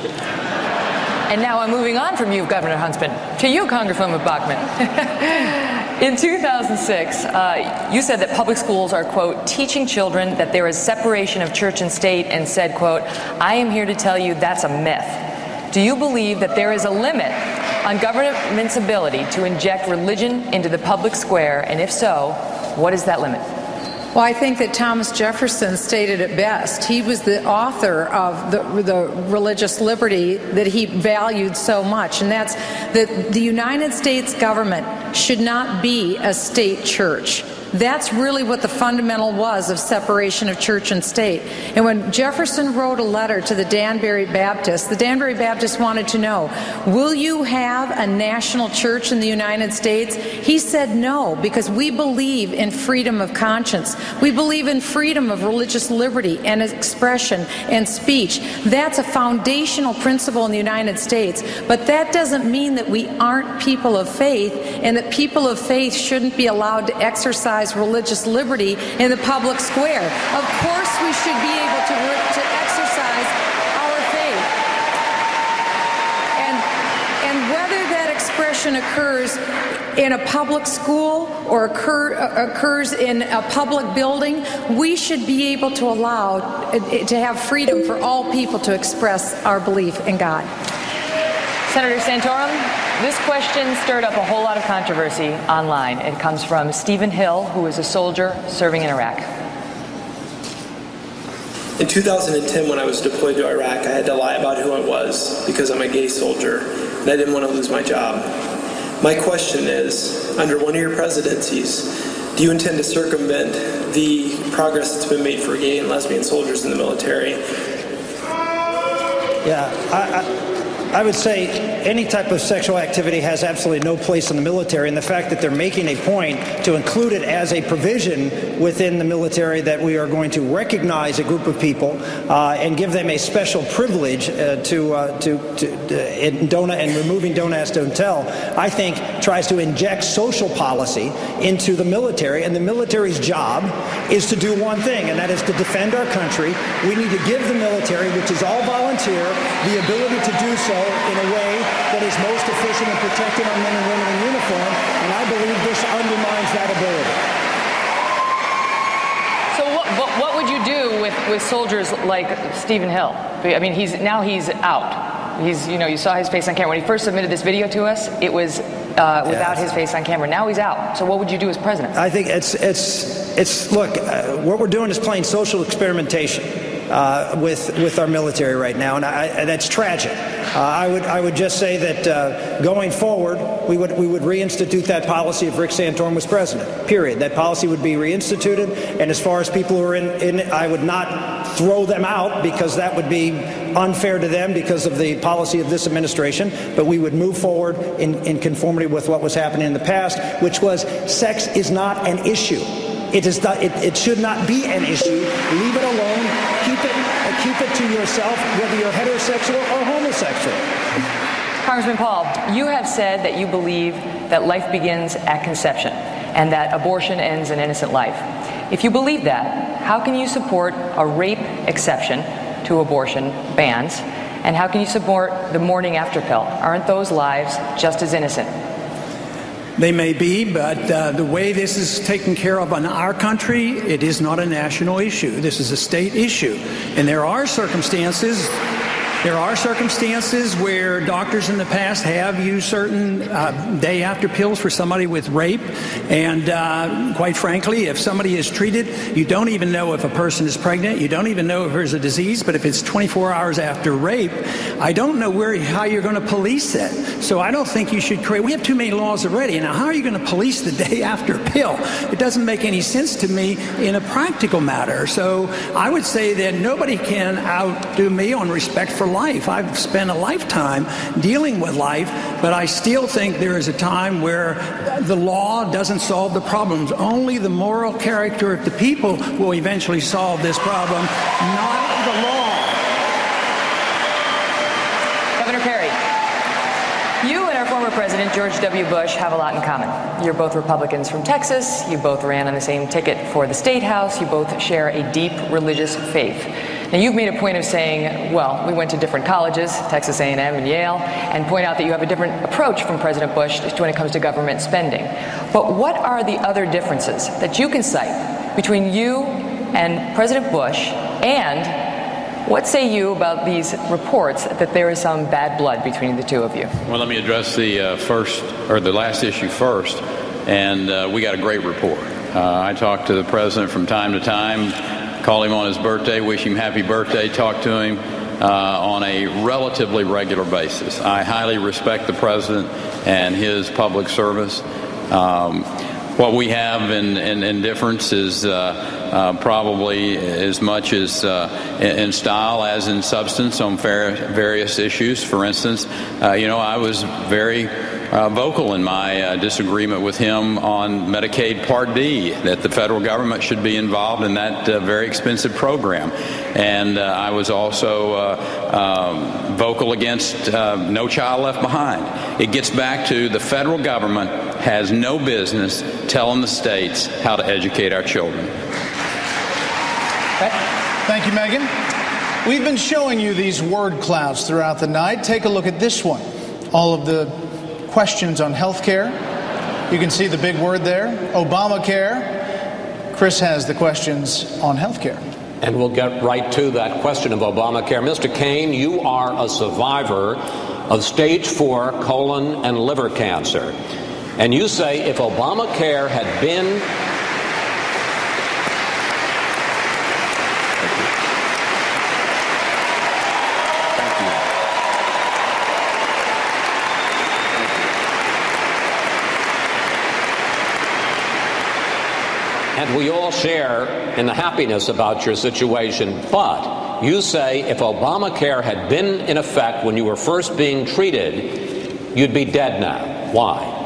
And now I'm moving on from you, Governor Huntsman, to you, Congresswoman Bachmann. In 2006, you said that public schools are, quote, teaching children that there is separation of church and state, and said, quote, I am here to tell you that's a myth. Do you believe that there is a limit on government's ability to inject religion into the public square, and if so, what is that limit? Well, I think that Thomas Jefferson stated it best. He was the author of the religious liberty that he valued so much, and that's that the United States government should not be a state church. That's really what the fundamental was of separation of church and state. And when Jefferson wrote a letter to the Danbury Baptists wanted to know, will you have a national church in the United States? He said no, because we believe in freedom of conscience. We believe in freedom of religious liberty and expression and speech. That's a foundational principle in the United States. But that doesn't mean that we aren't people of faith, and that people of faith shouldn't be allowed to exercise religious liberty in the public square. Of course we should be able to exercise our faith. And whether that expression occurs in a public school or occurs in a public building, we should be able to allow to have freedom for all people to express our belief in God. Senator Santorum, this question stirred up a whole lot of controversy online. It comes from Stephen Hill, who is a soldier serving in Iraq. In 2010, when I was deployed to Iraq, I had to lie about who I was because I'm a gay soldier, and I didn't want to lose my job. My question is, under one of your presidencies, do you intend to circumvent the progress that's been made for gay and lesbian soldiers in the military? Yeah, I would say any type of sexual activity has absolutely no place in the military, and the fact that they're making a point to include it as a provision within the military that we are going to recognize a group of people and give them a special privilege in DONA and removing DONA as don't tell, I think tries to inject social policy into the military, and the military's job is to do one thing, and that is to defend our country. We need to give the military, which is all volunteer, the ability to do so in a way that is most efficient in protecting our men and women in uniform, and I believe this undermines that ability. So what would you do with soldiers like Stephen Hill? I mean, he's out. You saw his face on camera. When he first submitted this video to us, it was without his face on camera. Now he's out. So what would you do as president? I think look, what we're doing is playing social experimentation with our military right now, and that's tragic. I would just say that going forward, we would reinstitute that policy if Rick Santorum was president. Period. That policy would be reinstituted, and as far as people who are in it, I would not throw them out because that would be unfair to them because of the policy of this administration. But we would move forward in conformity with what was happening in the past, which was sex is not an issue. It should not be an issue. Leave it alone. Keep it to yourself, whether you're heterosexual or homosexual. Congressman Paul, you have said that you believe that life begins at conception and that abortion ends an innocent life. If you believe that, how can you support a rape exception to abortion bans? And how can you support the morning after pill? Aren't those lives just as innocent? They may be, but the way this is taken care of in our country, it is not a national issue. This is a state issue. And there are circumstances where doctors in the past have used certain day after pills for somebody with rape. And quite frankly, if somebody is treated, you don't even know if a person is pregnant. You don't even know if there's a disease. But if it's 24 hours after rape, I don't know how you're going to police it. So I don't think you should create. We have too many laws already. Now, how are you going to police the day after pill? It doesn't make any sense to me in a practical matter. So I would say that nobody can outdo me on respect for life. I've spent a lifetime dealing with life, but I still think there is a time where the law doesn't solve the problems. Only the moral character of the people will eventually solve this problem, not the law. Governor Perry, you and our former president, George W. Bush, have a lot in common. You're both Republicans from Texas. You both ran on the same ticket for the State House. You both share a deep religious faith. Now, you've made a point of saying, well, we went to different colleges, Texas A&M and Yale, and point out that you have a different approach from President Bush when it comes to government spending. But what are the other differences that you can cite between you and President Bush, and what say you about these reports that there is some bad blood between the two of you? Well, let me address the last issue first, and we got a great rapport. I talk to the president from time to time, call him on his birthday, wish him happy birthday, talk to him on a relatively regular basis. I highly respect the president and his public service. What we have in difference is probably as much as in style as in substance on various issues. For instance, I was very vocal in my disagreement with him on Medicaid Part D, that the federal government should be involved in that very expensive program. And I was also vocal against No Child Left Behind. It gets back to the federal government has no business telling the states how to educate our children. Thank you, Megan. We've been showing you these word clouds throughout the night. Take a look at this one. All of the questions on health care. You can see the big word there, Obamacare. Chris has the questions on health care. And we'll get right to that question of Obamacare. Mr. Kaine, you are a survivor of stage 4 colon and liver cancer. And you say if Obamacare had been and we all share in the happiness about your situation, but you say if Obamacare had been in effect when you were first being treated, you'd be dead now. Why?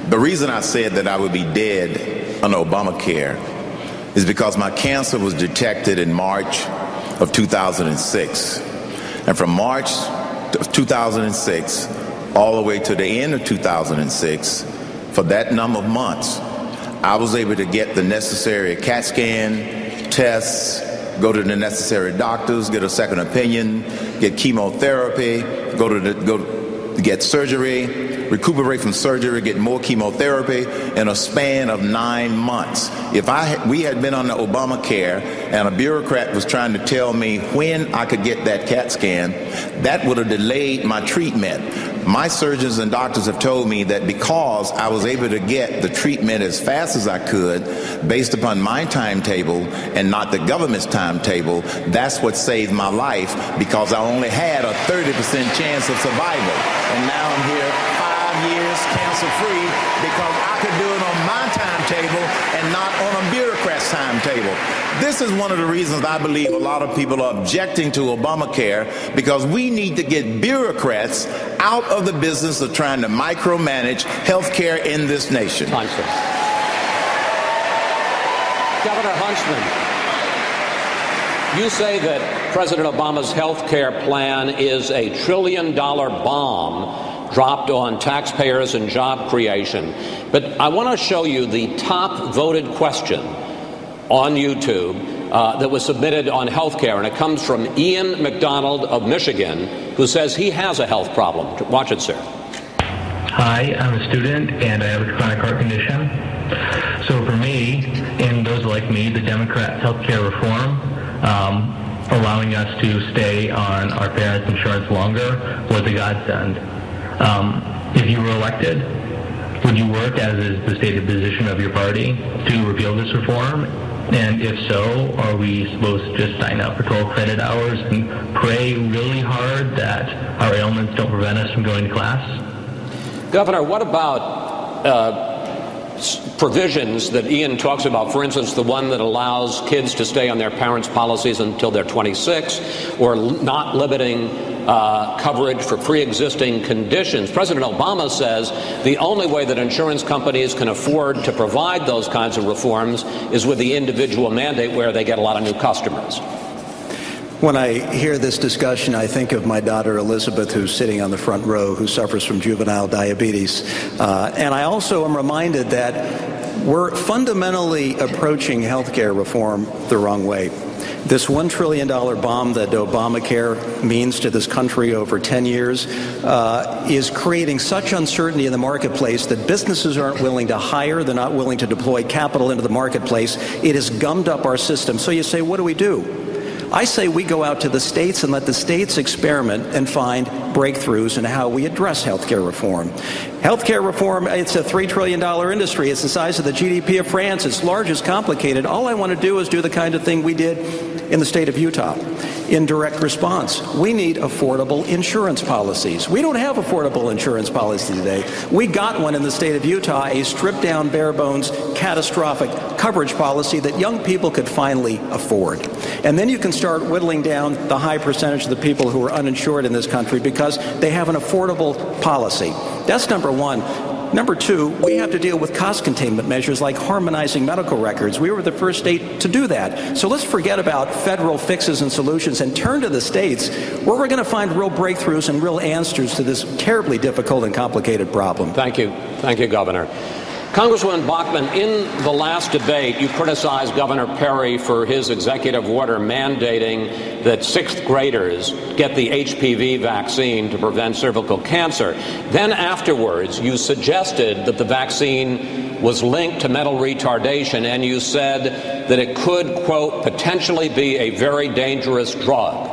The reason I said that I would be dead on Obamacare is because my cancer was detected in March of 2006. And from March of 2006 all the way to the end of 2006, for that number of months, I was able to get the necessary CAT scan, tests, go to the necessary doctors, get a second opinion, get chemotherapy, get surgery, recuperate from surgery, get more chemotherapy in a span of 9 months. If we had been on the Obamacare and a bureaucrat was trying to tell me when I could get that CAT scan, that would have delayed my treatment. My surgeons and doctors have told me that because I was able to get the treatment as fast as I could based upon my timetable and not the government's timetable, that's what saved my life, because I only had a 30% chance of survival. And now I'm here 5 years cancer-free because I could do it on my timetable and not on a bureaucrat's timetable. This is one of the reasons I believe a lot of people are objecting to Obamacare, because we need to get bureaucrats out of the business of trying to micromanage health care in this nation. Governor Huntsman, You say that President Obama's health care plan is a $1 trillion bomb dropped on taxpayers and job creation. But I want to show you the top voted question on YouTube that was submitted on health care, and it comes from Ian McDonald of Michigan, who says he has a health problem. Watch it, sir. Hi, I'm a student, and I have a chronic heart condition. So for me, and those like me, the Democrats' health care reform, allowing us to stay on our parents' insurance longer, was a godsend. If you were elected, would you work, as is the stated position of your party, to repeal this reform? And if so, are we supposed to just sign up for 12 credit hours and pray really hard that our ailments don't prevent us from going to class? Governor, what about provisions that Ian talks about, for instance, the one that allows kids to stay on their parents' policies until they're 26, or not limiting coverage for pre-existing conditions? President Obama says the only way that insurance companies can afford to provide those kinds of reforms is with the individual mandate, where they get a lot of new customers. When I hear this discussion, I think of my daughter Elizabeth, who's sitting on the front row, who suffers from juvenile diabetes. And I also am reminded that we're fundamentally approaching health care reform the wrong way. This $1 trillion bomb that Obamacare means to this country over 10 years is creating such uncertainty in the marketplace that businesses aren't willing to hire. They're not willing to deploy capital into the marketplace. It has gummed up our system. So you say, what do? I say we go out to the states and let the states experiment and find breakthroughs in how we address healthcare reform. Healthcare reform, it's a $3 trillion industry. It's the size of the GDP of France. It's large, it's complicated. All I want to do is do the kind of thing we did in the state of Utah. In direct response, we need affordable insurance policies. We don't have affordable insurance policy today. We got one in the state of Utah, a stripped-down, bare-bones, catastrophic coverage policy that young people could finally afford. And then you can start whittling down the high percentage of the people who are uninsured in this country because they have an affordable policy. That's number one. Number two, we have to deal with cost containment measures like harmonizing medical records. We were the first state to do that. So let's forget about federal fixes and solutions and turn to the states where we're going to find real breakthroughs and real answers to this terribly difficult and complicated problem. Thank you. Thank you, Governor. Congresswoman Bachmann, in the last debate, you criticized Governor Perry for his executive order mandating that sixth graders get the HPV vaccine to prevent cervical cancer. Then afterwards, you suggested that the vaccine was linked to mental retardation, and you said that it could, quote, potentially be a very dangerous drug.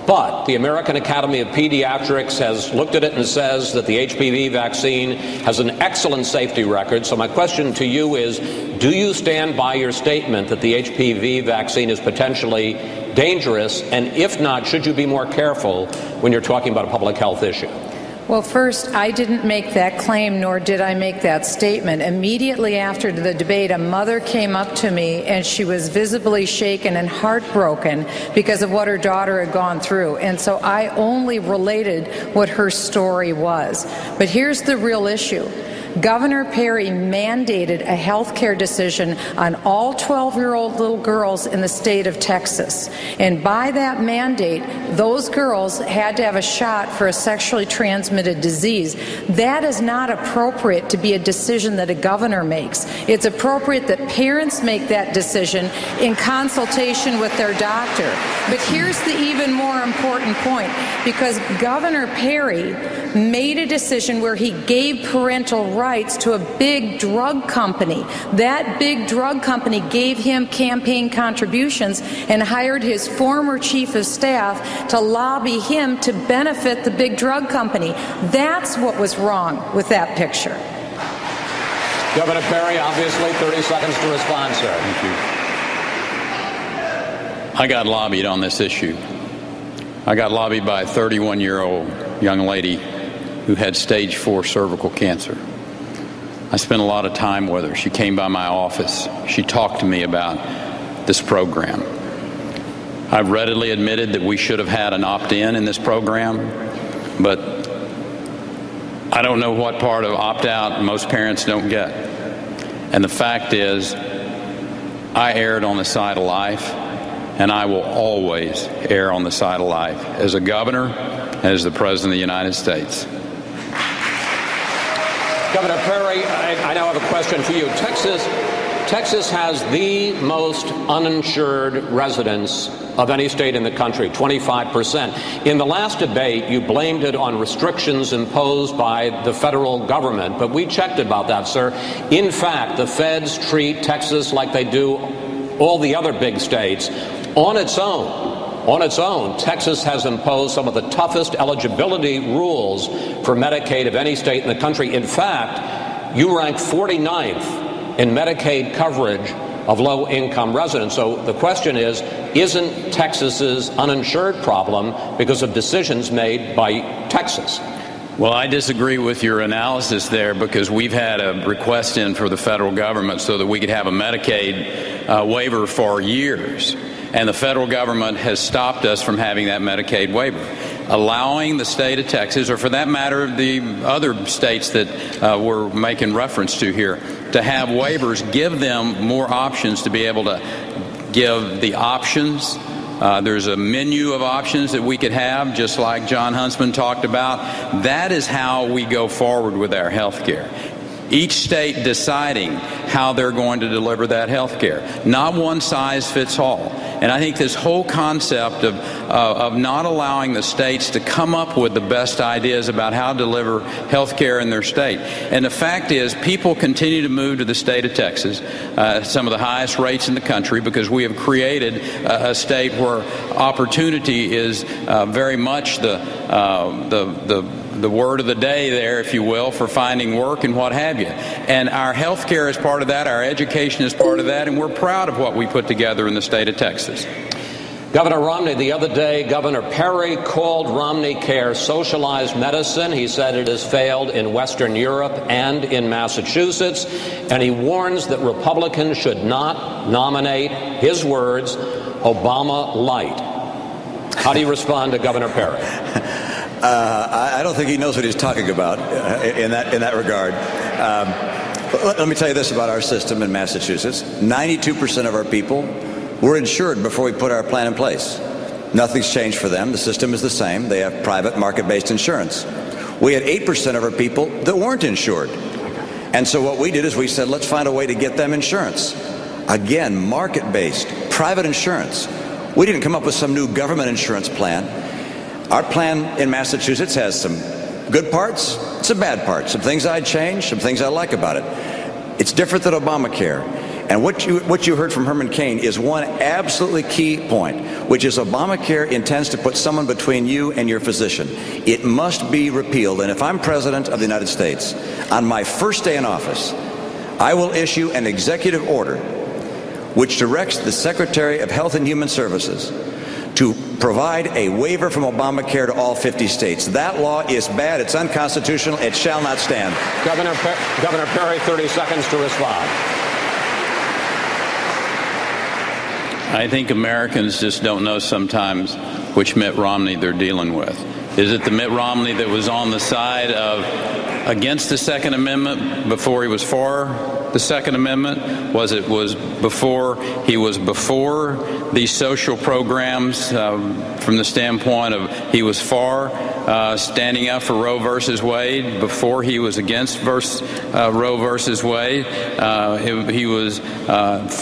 But the American Academy of Pediatrics has looked at it and says that the HPV vaccine has an excellent safety record. So my question to you is, do you stand by your statement that the HPV vaccine is potentially dangerous? And if not, should you be more careful when you're talking about a public health issue? Well, first, I didn't make that claim, nor did I make that statement. Immediately after the debate, a mother came up to me, and she was visibly shaken and heartbroken because of what her daughter had gone through. And so I only related what her story was. But here's the real issue. Governor Perry mandated a health care decision on all 12-year-old little girls in the state of Texas. And by that mandate, those girls had to have a shot for a sexually transmitted disease. That is not appropriate to be a decision that a governor makes. It's appropriate that parents make that decision in consultation with their doctor. But here's the even more important point, because Governor Perry made a decision where he gave parental rights to a big drug company. That big drug company gave him campaign contributions and hired his former chief of staff to lobby him to benefit the big drug company. That's what was wrong with that picture. Governor Perry, obviously 30 seconds to respond, sir. Thank you. I got lobbied on this issue. I got lobbied by a 31-year-old young lady who had stage 4 cervical cancer. I spent a lot of time with her. She came by my office. She talked to me about this program. I've readily admitted that we should have had an opt-in in this program, but I don't know what part of opt-out most parents don't get. And the fact is, I erred on the side of life. and I will always err on the side of life as a governor, as the President of the United States. Governor Perry, I now have a question for you. Texas has the most uninsured residents of any state in the country, 25%. In the last debate, you blamed it on restrictions imposed by the federal government, but we checked about that, sir. In fact, the feds treat Texas like they do all the other big states. On its own, Texas has imposed some of the toughest eligibility rules for Medicaid of any state in the country. In fact, you rank 49th in Medicaid coverage of low-income residents. So the question is, isn't Texas's uninsured problem because of decisions made by Texas? Well, I disagree with your analysis there, because we've had a request in for the federal government so that we could have a Medicaid waiver for years. And the federal government has stopped us from having that Medicaid waiver, allowing the state of Texas, or for that matter, the other states that we're making reference to here, to have waivers, give them more options to be able to give the options. There's a menu of options that we could have, just like John Huntsman talked about. That is how we go forward with our health care. Each state deciding how they're going to deliver that health care. Not one size fits all. And I think this whole concept of not allowing the states to come up with the best ideas about how to deliver health care in their state. And the fact is, people continue to move to the state of Texas, some of the highest rates in the country, because we have created a state where opportunity is very much the word of the day there, if you will, for finding work and what have you. And our health care is part of that, our education is part of that, and we're proud of what we put together in the state of Texas. Governor Romney, the other day, Governor Perry called Romney Care socialized medicine. He said it has failed in Western Europe and in Massachusetts, and he warns that Republicans should not nominate, his words, Obama light. How do you respond to Governor Perry? I don't think he knows what he's talking about in that regard. Let me tell you this about our system in Massachusetts. 92% of our people were insured before we put our plan in place. Nothing's changed for them. The system is the same. They have private market-based insurance. We had 8% of our people that weren't insured. And so what we did is we said, let's find a way to get them insurance. Again, market-based, private insurance. We didn't come up with some new government insurance plan. Our plan in Massachusetts has some good parts, some bad parts, some things I'd change, some things I like about it. It's different than Obamacare. And what you heard from Herman Cain is one absolutely key point, which is Obamacare intends to put someone between you and your physician. It must be repealed. And if I'm President of the United States, on my first day in office, I will issue an executive order which directs the Secretary of Health and Human Services to provide a waiver from Obamacare to all 50 states. That law is bad. It's unconstitutional. It shall not stand. Governor Perry, 30 seconds to respond. I think Americans just don't know sometimes which Mitt Romney they're dealing with. Is it the Mitt Romney that was on the side of against the Second Amendment before he was for the Second Amendment? Was before he was before these social programs from the standpoint of he was for standing up for Roe versus Wade, before he was against Roe versus Wade? He was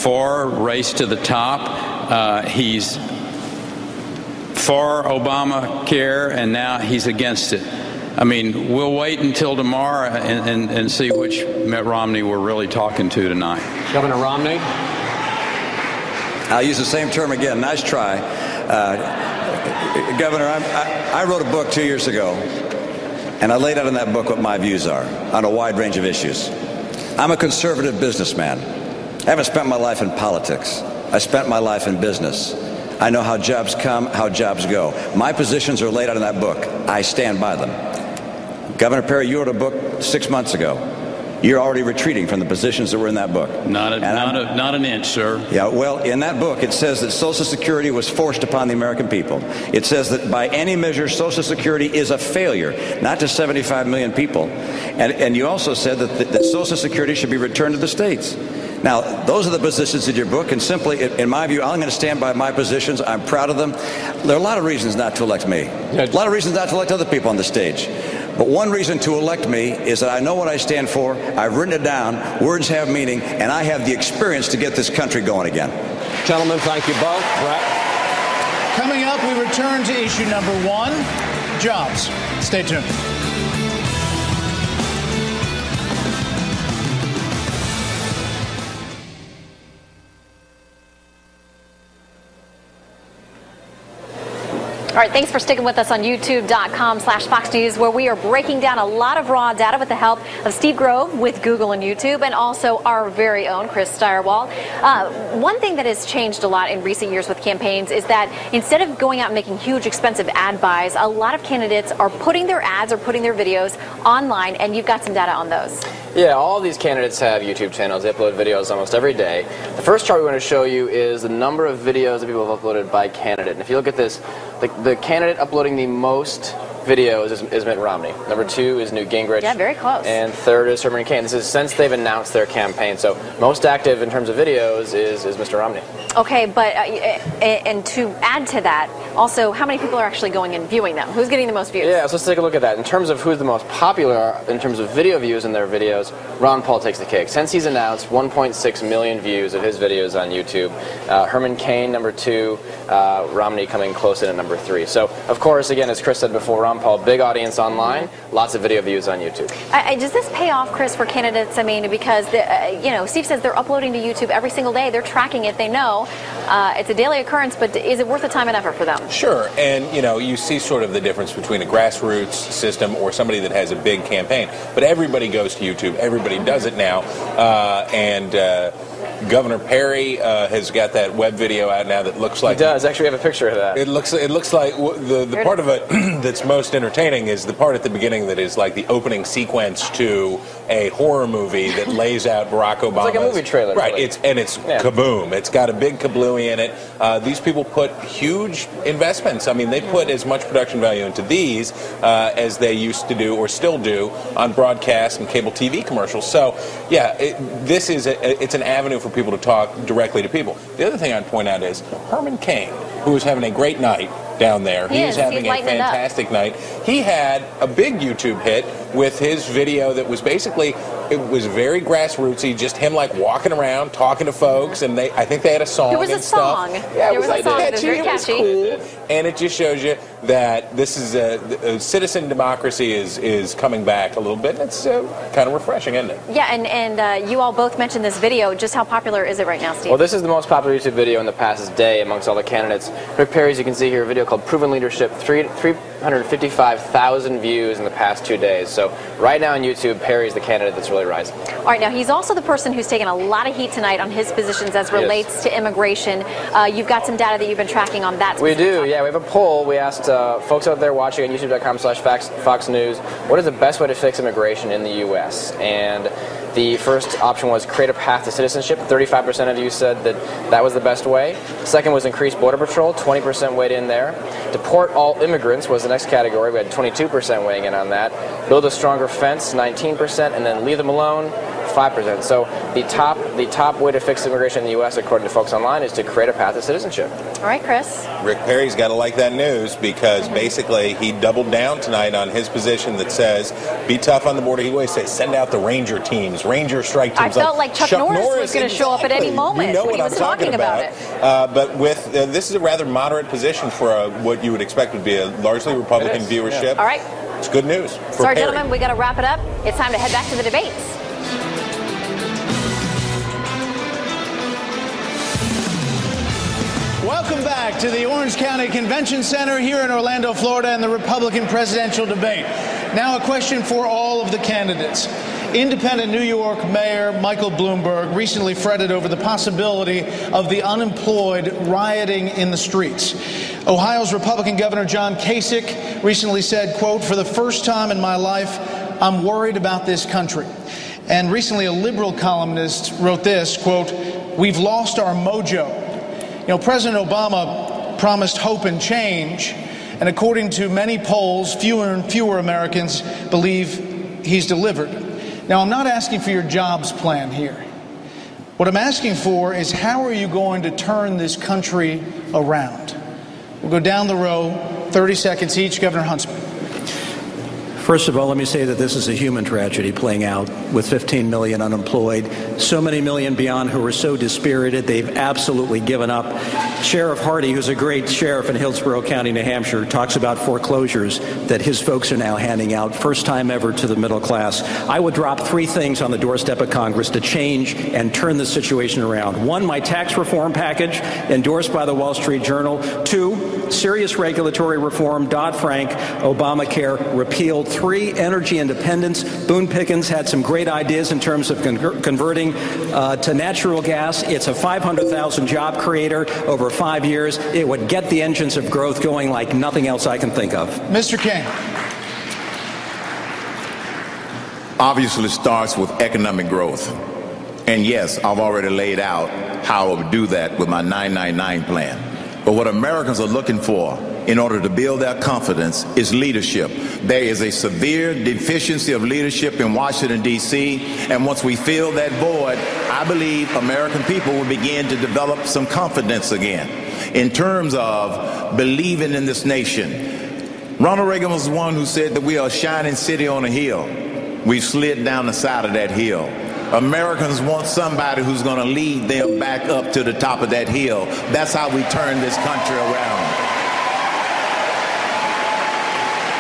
for race to the top. He's for Obamacare, and now he's against it. I mean, we'll wait until tomorrow and see which Mitt Romney we're really talking to tonight. Governor Romney? I'll use the same term again. Nice try. Governor, I wrote a book 2 years ago, and I laid out in that book what my views are on a wide range of issues. I'm a conservative businessman. I haven't spent my life in politics. I spent my life in business. I know how jobs come, how jobs go. My positions are laid out in that book. I stand by them. Governor Perry, you wrote a book 6 months ago. You're already retreating from the positions that were in that book. Not an inch, sir. Yeah, well, in that book, it says that Social Security was forced upon the American people. It says that by any measure, Social Security is a failure, not to 75 million people. And you also said that Social Security should be returned to the states. Now, those are the positions in your book, and simply, in my view, I'm going to stand by my positions. I'm proud of them. There are a lot of reasons not to elect me. A lot of reasons not to elect other people on the stage. But one reason to elect me is that I know what I stand for. I've written it down. Words have meaning, and I have the experience to get this country going again. Gentlemen, thank you both. Brett? Coming up, we return to issue number 1, jobs. Stay tuned. All right, thanks for sticking with us on youtube.com/Fox News, where we are breaking down a lot of raw data with the help of Steve Grove with Google and YouTube, and also our very own Chris Stirewalt. One thing that has changed a lot in recent years with campaigns is that instead of going out and making huge, expensive ad buys, a lot of candidates are putting their ads or putting their videos online, and you've got some data on those. Yeah, all of these candidates have YouTube channels. They upload videos almost every day. The first chart we want to show you is the number of videos that people have uploaded by candidate. And if you look at this, the candidate uploading the most videos is Mitt Romney. Number 2 is Newt Gingrich. Yeah, very close. And 3rd is Herman Cain. This is since they've announced their campaign. So most active in terms of videos is Mr. Romney. Okay, but and to add to that, also, how many people are actually going and viewing them? Who's getting the most views? Yeah, so let's take a look at that. In terms of who's the most popular in terms of video views in their videos, Ron Paul takes the cake. Since he's announced 1.6 million views of his videos on YouTube. Herman Cain, number 2, Romney coming close in at number 3. So, of course, again, as Chris said before, Ron Paul, big audience online, lots of video views on YouTube. Does this pay off, Chris, for candidates? I mean, because Steve says they're uploading to YouTube every single day. They're tracking it. They know it's a daily occurrence. But is it worth the time and effort for them? Sure, and you see sort of the difference between a grassroots system or somebody that has a big campaign. But everybody goes to YouTube. Everybody does it now, Governor Perry has got that web video out now that looks like... He does. Actually, we have a picture of that. It looks like the part of it that's most entertaining is the part at the beginning that is like the opening sequence to a horror movie that lays out Barack Obama. It's like a movie trailer. Right. It's kaboom. It's got a big kablooey in it. These people put huge investments. I mean, they put as much production value into these as they used to do or still do on broadcast and cable TV commercials. So, yeah, it's an avenue for people to talk directly to people. The other thing I'd point out is Herman Cain, who is having a great night down there. He's having a fantastic night. He had a big YouTube hit with his video that was basically, it was very grassrootsy, just him like walking around, talking to folks, and I think they had a song. It was a song. Yeah, it was like catchy. It was cool, and it just shows you that this is a citizen democracy is coming back a little bit. It's kind of refreshing, isn't it? Yeah, and you all both mentioned this video. Just how popular is it right now, Steve? Well, this is the most popular YouTube video in the past day amongst all the candidates. Rick Perry's, you can see here, a video called Proven Leadership, 355,000 views in the past 2 days. So right now on YouTube, Perry's the candidate that's really rising. All right, now he's also the person who's taken a lot of heat tonight on his positions as relates to immigration. You've got some data that you've been tracking on that. We do, yeah. We have a poll. We asked folks out there watching on youtube.com/Fox News, what is the best way to fix immigration in the U.S.? And the first option was create a path to citizenship. 35% of you said that was the best way. Second was increase border patrol. 20% weighed in there. Deport all immigrants was the next category. We had 22% weighing in on that. Build a stronger fence, 19%, and then leave them alone, 5%. So the top way to fix immigration in the U.S., according to folks online, is to create a path to citizenship. All right, Chris. Rick Perry's got to like that news because basically he doubled down tonight on his position that says be tough on the border. He always says send out the Ranger teams, Ranger strike teams. I felt like Chuck Norris was going to show up at any moment. You know when what he was I'm talking about. It. But with this is a rather moderate position for what you would expect would be a largely Republican viewership. Yeah. All right. It's good news. Sorry, gentlemen, we got to wrap it up. It's time to head back to the debates. Welcome back to the Orange County Convention Center here in Orlando, Florida, and the Republican presidential debate. Now a question for all of the candidates. Independent New York Mayor Michael Bloomberg recently fretted over the possibility of the unemployed rioting in the streets. Ohio's Republican Governor John Kasich recently said, quote, "For the first time in my life, I'm worried about this country." And recently a liberal columnist wrote this, quote, "We've lost our mojo." You know, President Obama promised hope and change, and according to many polls, fewer and fewer Americans believe he's delivered. Now, I'm not asking for your jobs plan here. What What I'm asking for is, how are you going to turn this country around? We'll go down the row, 30 seconds each. Governor Huntsman. First of all, let me say that this is a human tragedy playing out with 15 million unemployed, so many million beyond who are so dispirited they've absolutely given up. Sheriff Hardy, who's a great sheriff in Hillsborough County, New Hampshire, talks about foreclosures that his folks are now handing out, first time ever to the middle class. I would drop 3 things on the doorstep of Congress to change and turn the situation around. 1, my tax reform package endorsed by the Wall Street Journal. 2, serious regulatory reform, Dodd-Frank, Obamacare repealed. 3, energy independence. Boone Pickens had some great ideas in terms of converting to natural gas. It's a 500,000 job creator over 5 years. It would get the engines of growth going like nothing else I can think of. Mr. King. Obviously, it starts with economic growth. And yes, I've already laid out how I would do that with my 999 plan. But what Americans are looking for in order to build their confidence is leadership. There is a severe deficiency of leadership in Washington, D.C., and once we fill that void, I believe American people will begin to develop some confidence again in terms of believing in this nation. Ronald Reagan was the one who said that we are a shining city on a hill. We've slid down the side of that hill. Americans want somebody who's going to lead them back up to the top of that hill. That's how we turn this country around.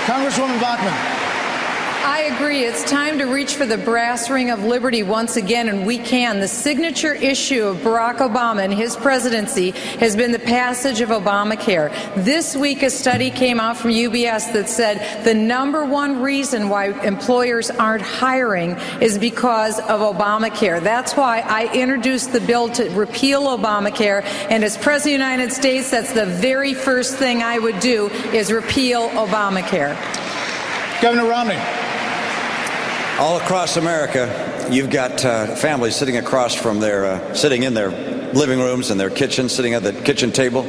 Congresswoman Bachmann. I agree. It's time to reach for the brass ring of liberty once again, and we can. The signature issue of Barack Obama and his presidency has been the passage of Obamacare. This week, a study came out from UBS that said the #1 reason why employers aren't hiring is because of Obamacare. That's why I introduced the bill to repeal Obamacare, and as President of the United States, that's the very first thing I would do is repeal Obamacare. Governor Romney. All across America, you've got families sitting across from sitting in their living rooms and their kitchens, sitting at the kitchen table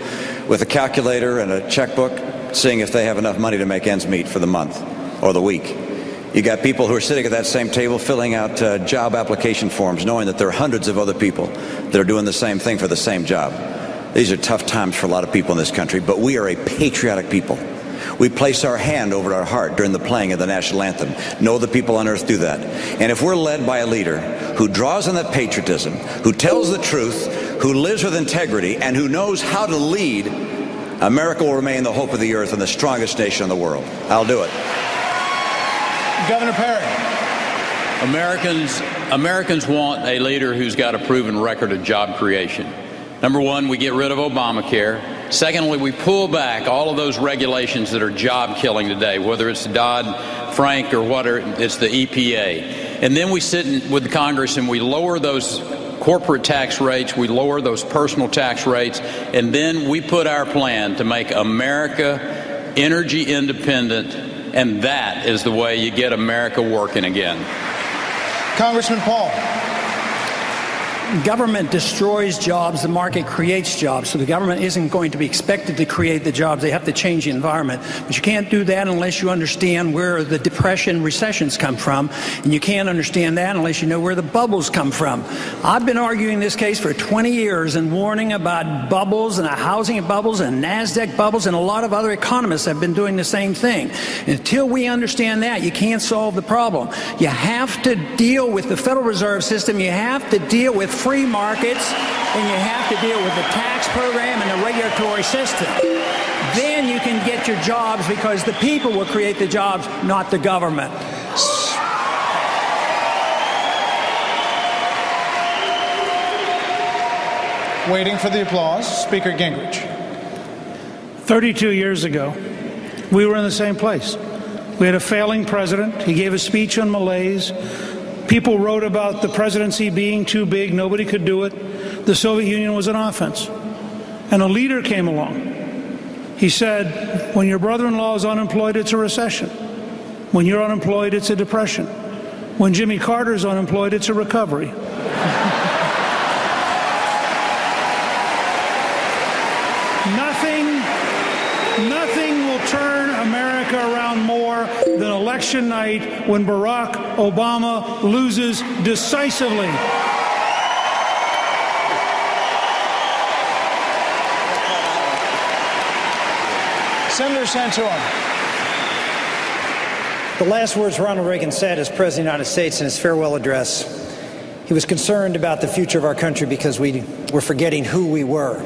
with a calculator and a checkbook, seeing if they have enough money to make ends meet for the month or the week. You got people who are sitting at that same table filling out job application forms, knowing that there are hundreds of other people that are doing the same thing for the same job. These are tough times for a lot of people in this country, but we are a patriotic people. We place our hand over our heart during the playing of the national anthem. No other people on earth do that. And if we're led by a leader who draws on that patriotism, who tells the truth, who lives with integrity, and who knows how to lead, America will remain the hope of the earth and the strongest nation in the world. I'll do it. Governor Perry. Americans want a leader who's got a proven record of job creation. #1, we get rid of Obamacare. Secondly, we pull back all of those regulations that are job killing today, whether it's Dodd-Frank or whatever, it's the EPA. And then we sit with Congress and we lower those corporate tax rates, we lower those personal tax rates, and then we put our plan to make America energy independent, and that is the way you get America working again. Congressman Paul. Government destroys jobs, the market creates jobs. So the government isn't going to be expected to create the jobs. They have to change the environment. But you can't do that unless you understand where the depression, recessions come from. And you can't understand that unless you know where the bubbles come from. I've been arguing this case for 20 years and warning about bubbles and housing bubbles and NASDAQ bubbles, and a lot of other economists have been doing the same thing. Until we understand that, you can't solve the problem. You have to deal with the Federal Reserve System. You have to deal with free markets, and you have to deal with the tax program and the regulatory system. Then you can get your jobs, because the people will create the jobs, not the government. Waiting for the applause, Speaker Gingrich. 32 years ago, we were in the same place. We had a failing president. He gave a speech on malaise. People wrote about the presidency being too big. Nobody could do it. The Soviet Union was an offense. And a leader came along. He said, when your brother-in-law is unemployed, it's a recession. When you're unemployed, it's a depression. When Jimmy Carter's unemployed, it's a recovery. Nothing will turn America around more than election night when Barack Obama loses decisively. Senator Santorum. The last words Ronald Reagan said as President of the United States in his farewell address, he was concerned about the future of our country because we were forgetting who we were,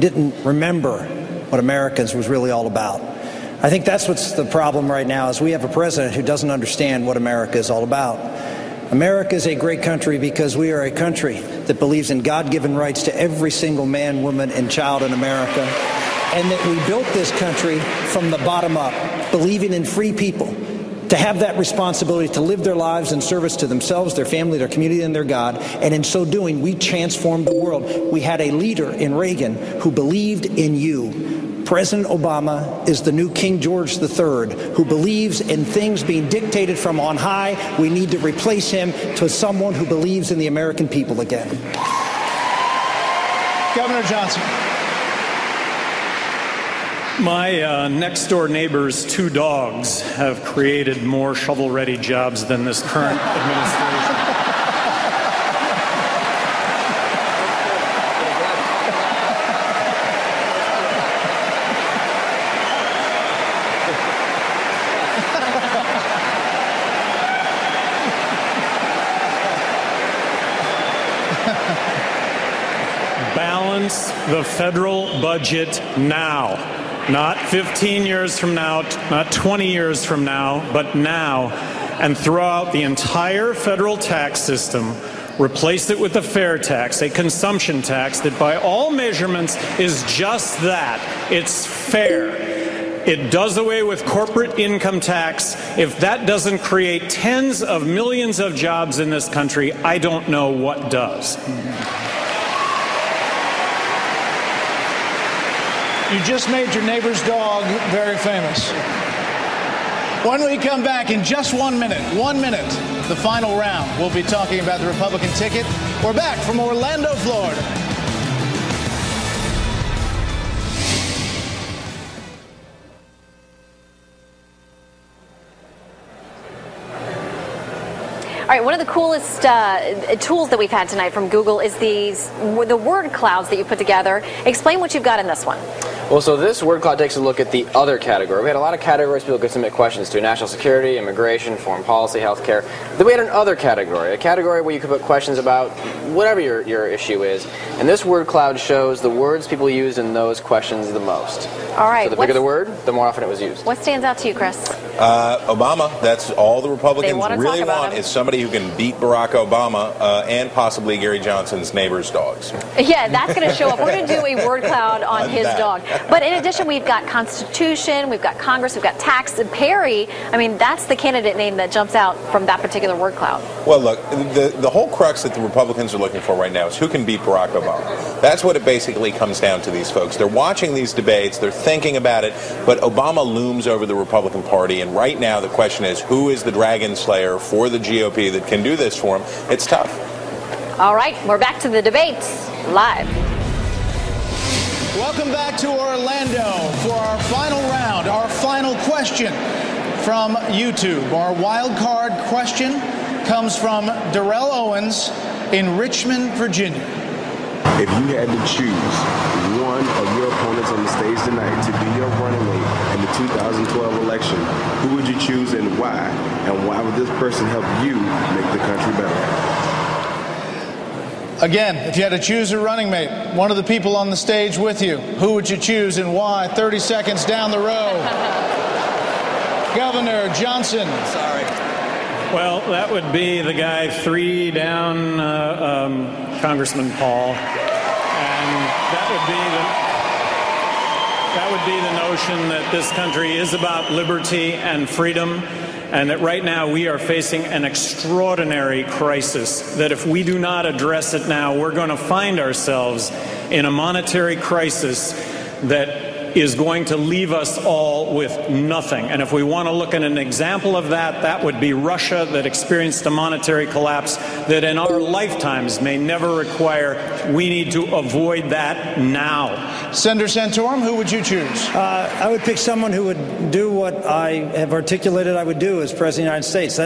didn't remember what Americans was really all about. I think that's what's the problem right now, is we have a president who doesn't understand what America is all about. America is a great country because we are a country that believes in God-given rights to every single man, woman, and child in America, and that we built this country from the bottom up, believing in free people to have that responsibility to live their lives in service to themselves, their family, their community, and their God. And in so doing, we transformed the world. We had a leader in Reagan who believed in you. President Obama is the new King George III, who believes in things being dictated from on high. We need to replace him to someone who believes in the American people again. Governor Johnson. My next-door neighbor's 2 dogs have created more shovel-ready jobs than this current administration. Balance the federal budget now. Not 15 years from now, not 20 years from now, but now, and throw out the entire federal tax system, replace it with a fair tax, a consumption tax that by all measurements is just that. It's fair. It does away with corporate income tax. If that doesn't create tens of millions of jobs in this country, I don't know what does. You just made your neighbor's dog very famous. When we come back in just 1 minute, the final round, we'll be talking about the Republican ticket. We're back from Orlando, Florida. All right, one of the coolest tools that we've had tonight from Google is the word clouds that you put together. Explain what you've got in this one. Well, so this word cloud takes a look at the other category. We had a lot of categories people could submit questions to: national security, immigration, foreign policy, healthcare. Then we had another category, a category where you could put questions about whatever your issue is. And this word cloud shows the words people use in those questions the most. All right. So the bigger the word, the more often it was used. What stands out to you, Chris? Obama. That's all the Republicans really want, him. is somebody who can beat Barack Obama and possibly Gary Johnson's neighbor's dogs. Yeah, that's going to show up. We're going to do a word cloud on his dog. But in addition, we've got Constitution, we've got Congress, we've got tax. And Perry, I mean, that's the candidate name that jumps out from that particular word cloud. Well, look, the whole crux that the Republicans are looking for right now is who can beat Barack Obama. That's what it basically comes down to, these folks. They're watching these debates, they're thinking about it, but Obama looms over the Republican Party, and right now the question is, who is the dragon slayer for the GOP that can do this for him? It's tough. All right, we're back to the debates live. Welcome back to Orlando for our final round, our final question from YouTube. Our wild card question comes from Darrell Owens in Richmond, Virginia. If you had to choose one of your opponents on the stage tonight to be your running mate in the 2012 election, who would you choose and why? And why would this person help you make the country better? Again, if you had to choose a running mate, one of the people on the stage with you, who would you choose and why? 30 seconds down the road. Governor Johnson. Sorry. Well, that would be the guy 3 down, Congressman Paul. And that would be the notion that this country is about liberty and freedom, and that right now we are facing an extraordinary crisis, that if we do not address it now, we're going to find ourselves in a monetary crisis that is going to leave us all with nothing. And if we want to look at an example of that, that would be Russia, that experienced a monetary collapse that in our lifetimes may never require. We need to avoid that now. Senator Santorum, who would you choose? I would pick someone who would do what I have articulated I would do as President of the United States.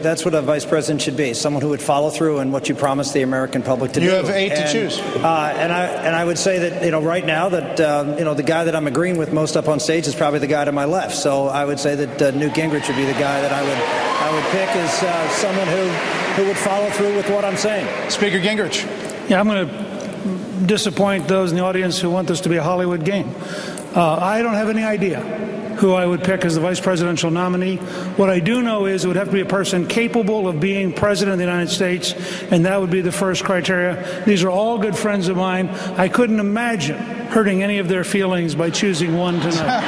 That's what a vice president should be, someone who would follow through on what you promised the American public to do. You have 8 to choose. And I would say that, right now that, the guy that I'm agreeing with most up on stage is probably the guy to my left. So I would say that Newt Gingrich would be the guy that I would pick as someone who would follow through with what I'm saying. Speaker Gingrich. Yeah, I'm going to disappoint those in the audience who want this to be a Hollywood game. I don't have any idea who I would pick as the vice presidential nominee. What I do know is it would have to be a person capable of being president of the United States, and that would be the first criteria. These are all good friends of mine. I couldn't imagine hurting any of their feelings by choosing one tonight.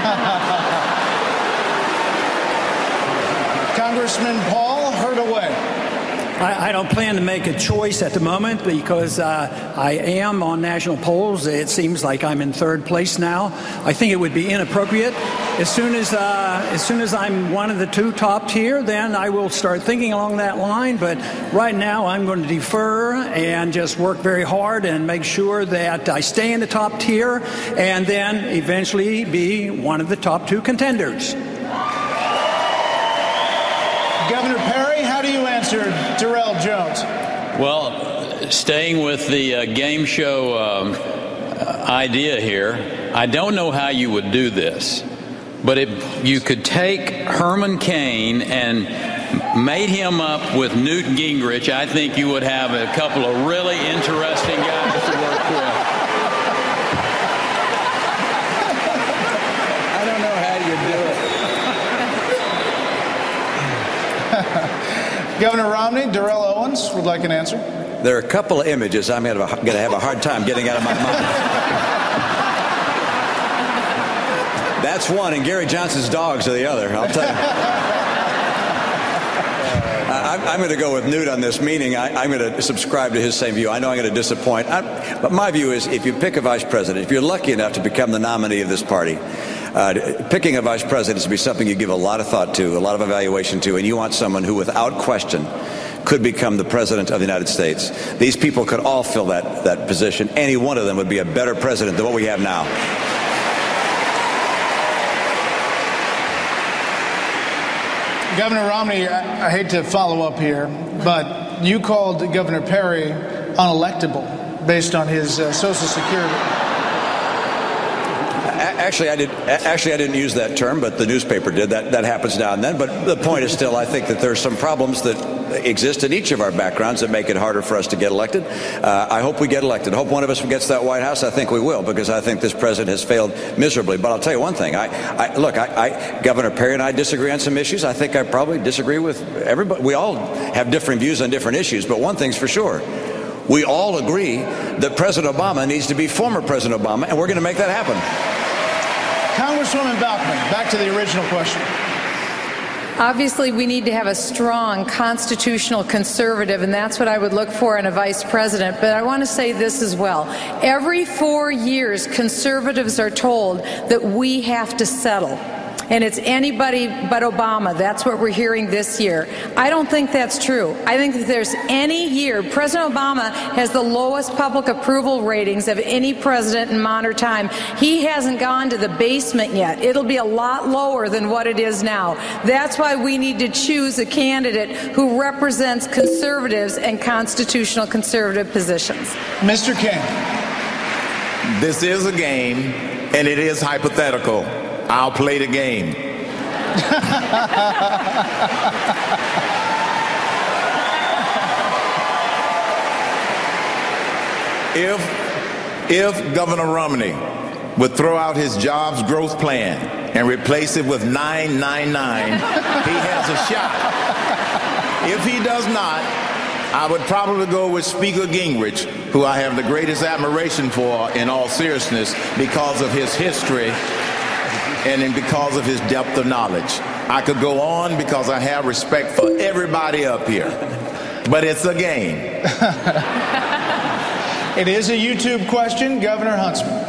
Congressman Paul, heard away. I don't plan to make a choice at the moment because I am on national polls. It seems like I'm in third place now. I think it would be inappropriate. As soon as I'm one of the two top tier, then I will start thinking along that line. But right now, I'm going to defer and just work very hard and make sure that I stay in the top tier and then eventually be one of the top two contenders. Governor Perry, how do you answer Darrell Jones? Well, staying with the game show idea here, I don't know how you would do this, but if you could take Herman Cain and mate him up with Newt Gingrich, I think you would have a couple of really interesting guys to work with. I don't know how you do it. Governor Romney, Darrell Owens would like an answer. There are a couple of images I'm going to have a hard time getting out of my mind. That's one, and Gary Johnson's dogs are the other, I'll tell you. I'm going to go with Newt on this meeting. I'm going to subscribe to his same view. I know I'm going to disappoint. But my view is if you pick a vice president, if you're lucky enough to become the nominee of this party, picking a vice president is to be something you give a lot of thought to, a lot of evaluation to, and you want someone who, without question, could become the president of the United States. These people could all fill that position. Any one of them would be a better president than what we have now. Governor Romney, I hate to follow up here, but you called Governor Perry unelectable based on his Social Security. Actually, I didn't use that term, but the newspaper did. That happens now and then. But the point is still, I think that there's some problems that exist in each of our backgrounds that make it harder for us to get elected. I hope we get elected. I hope one of us gets that White House. I think we will, because I think this president has failed miserably. But I'll tell you one thing. Governor Perry and I disagree on some issues. I think I probably disagree with everybody. We all have different views on different issues, but one thing's for sure. We all agree that President Obama needs to be former President Obama, and we're going to make that happen. Congresswoman Bachmann, back to the original question. Obviously, we need to have a strong constitutional conservative, and that's what I would look for in a vice president. But I want to say this as well. Every 4 years, conservatives are told that we have to settle. And it's anybody but Obama. That's what we're hearing this year. I don't think that's true. I think that there's any year, President Obama has the lowest public approval ratings of any president in modern time. He hasn't gone to the basement yet. It'll be a lot lower than what it is now. That's why we need to choose a candidate who represents conservatives and constitutional conservative positions. Mr. King. This is a game, and it is hypothetical. I'll play the game. If Governor Romney would throw out his jobs growth plan and replace it with 999, he has a shot. If he does not, I would probably go with Speaker Gingrich, who I have the greatest admiration for in all seriousness because of his history and because of his depth of knowledge. I could go on because I have respect for everybody up here, but it's a game. It is a YouTube question. Governor Huntsman.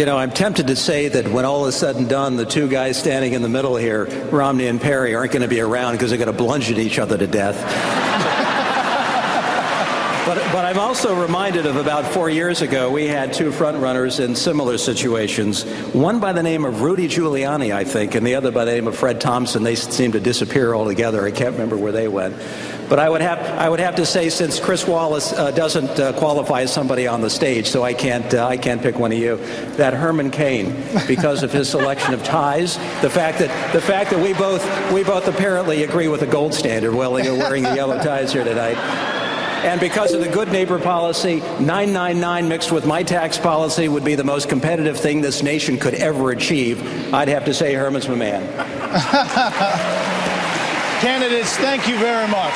I'm tempted to say that when all is said and done, the two guys standing in the middle here, Romney and Perry, aren't going to be around because they're going to bludgeon at each other to death. But I'm also reminded of about 4 years ago, we had two front-runners in similar situations, one by the name of Rudy Giuliani, I think, and the other by the name of Fred Thompson. They seemed to disappear altogether. I can't remember where they went. But I would have to say, since Chris Wallace doesn't qualify as somebody on the stage, so I can't pick one of you, that Herman Cain, because of his selection of ties, the fact that we both apparently agree with the gold standard, wearing the yellow ties here tonight. And because of the good neighbor policy, 999 mixed with my tax policy would be the most competitive thing this nation could ever achieve. I'd have to say Herman's my man. Candidates, thank you very much.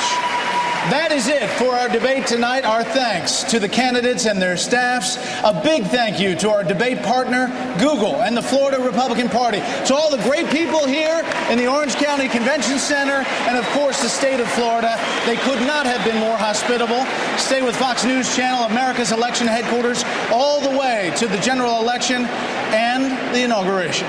That is it for our debate tonight. Our thanks to the candidates and their staffs. A big thank you to our debate partner, Google, and the Florida Republican Party. To all the great people here in the Orange County Convention Center, and of course the state of Florida. They could not have been more hospitable. Stay with Fox News Channel, America's election headquarters, all the way to the general election and the inauguration.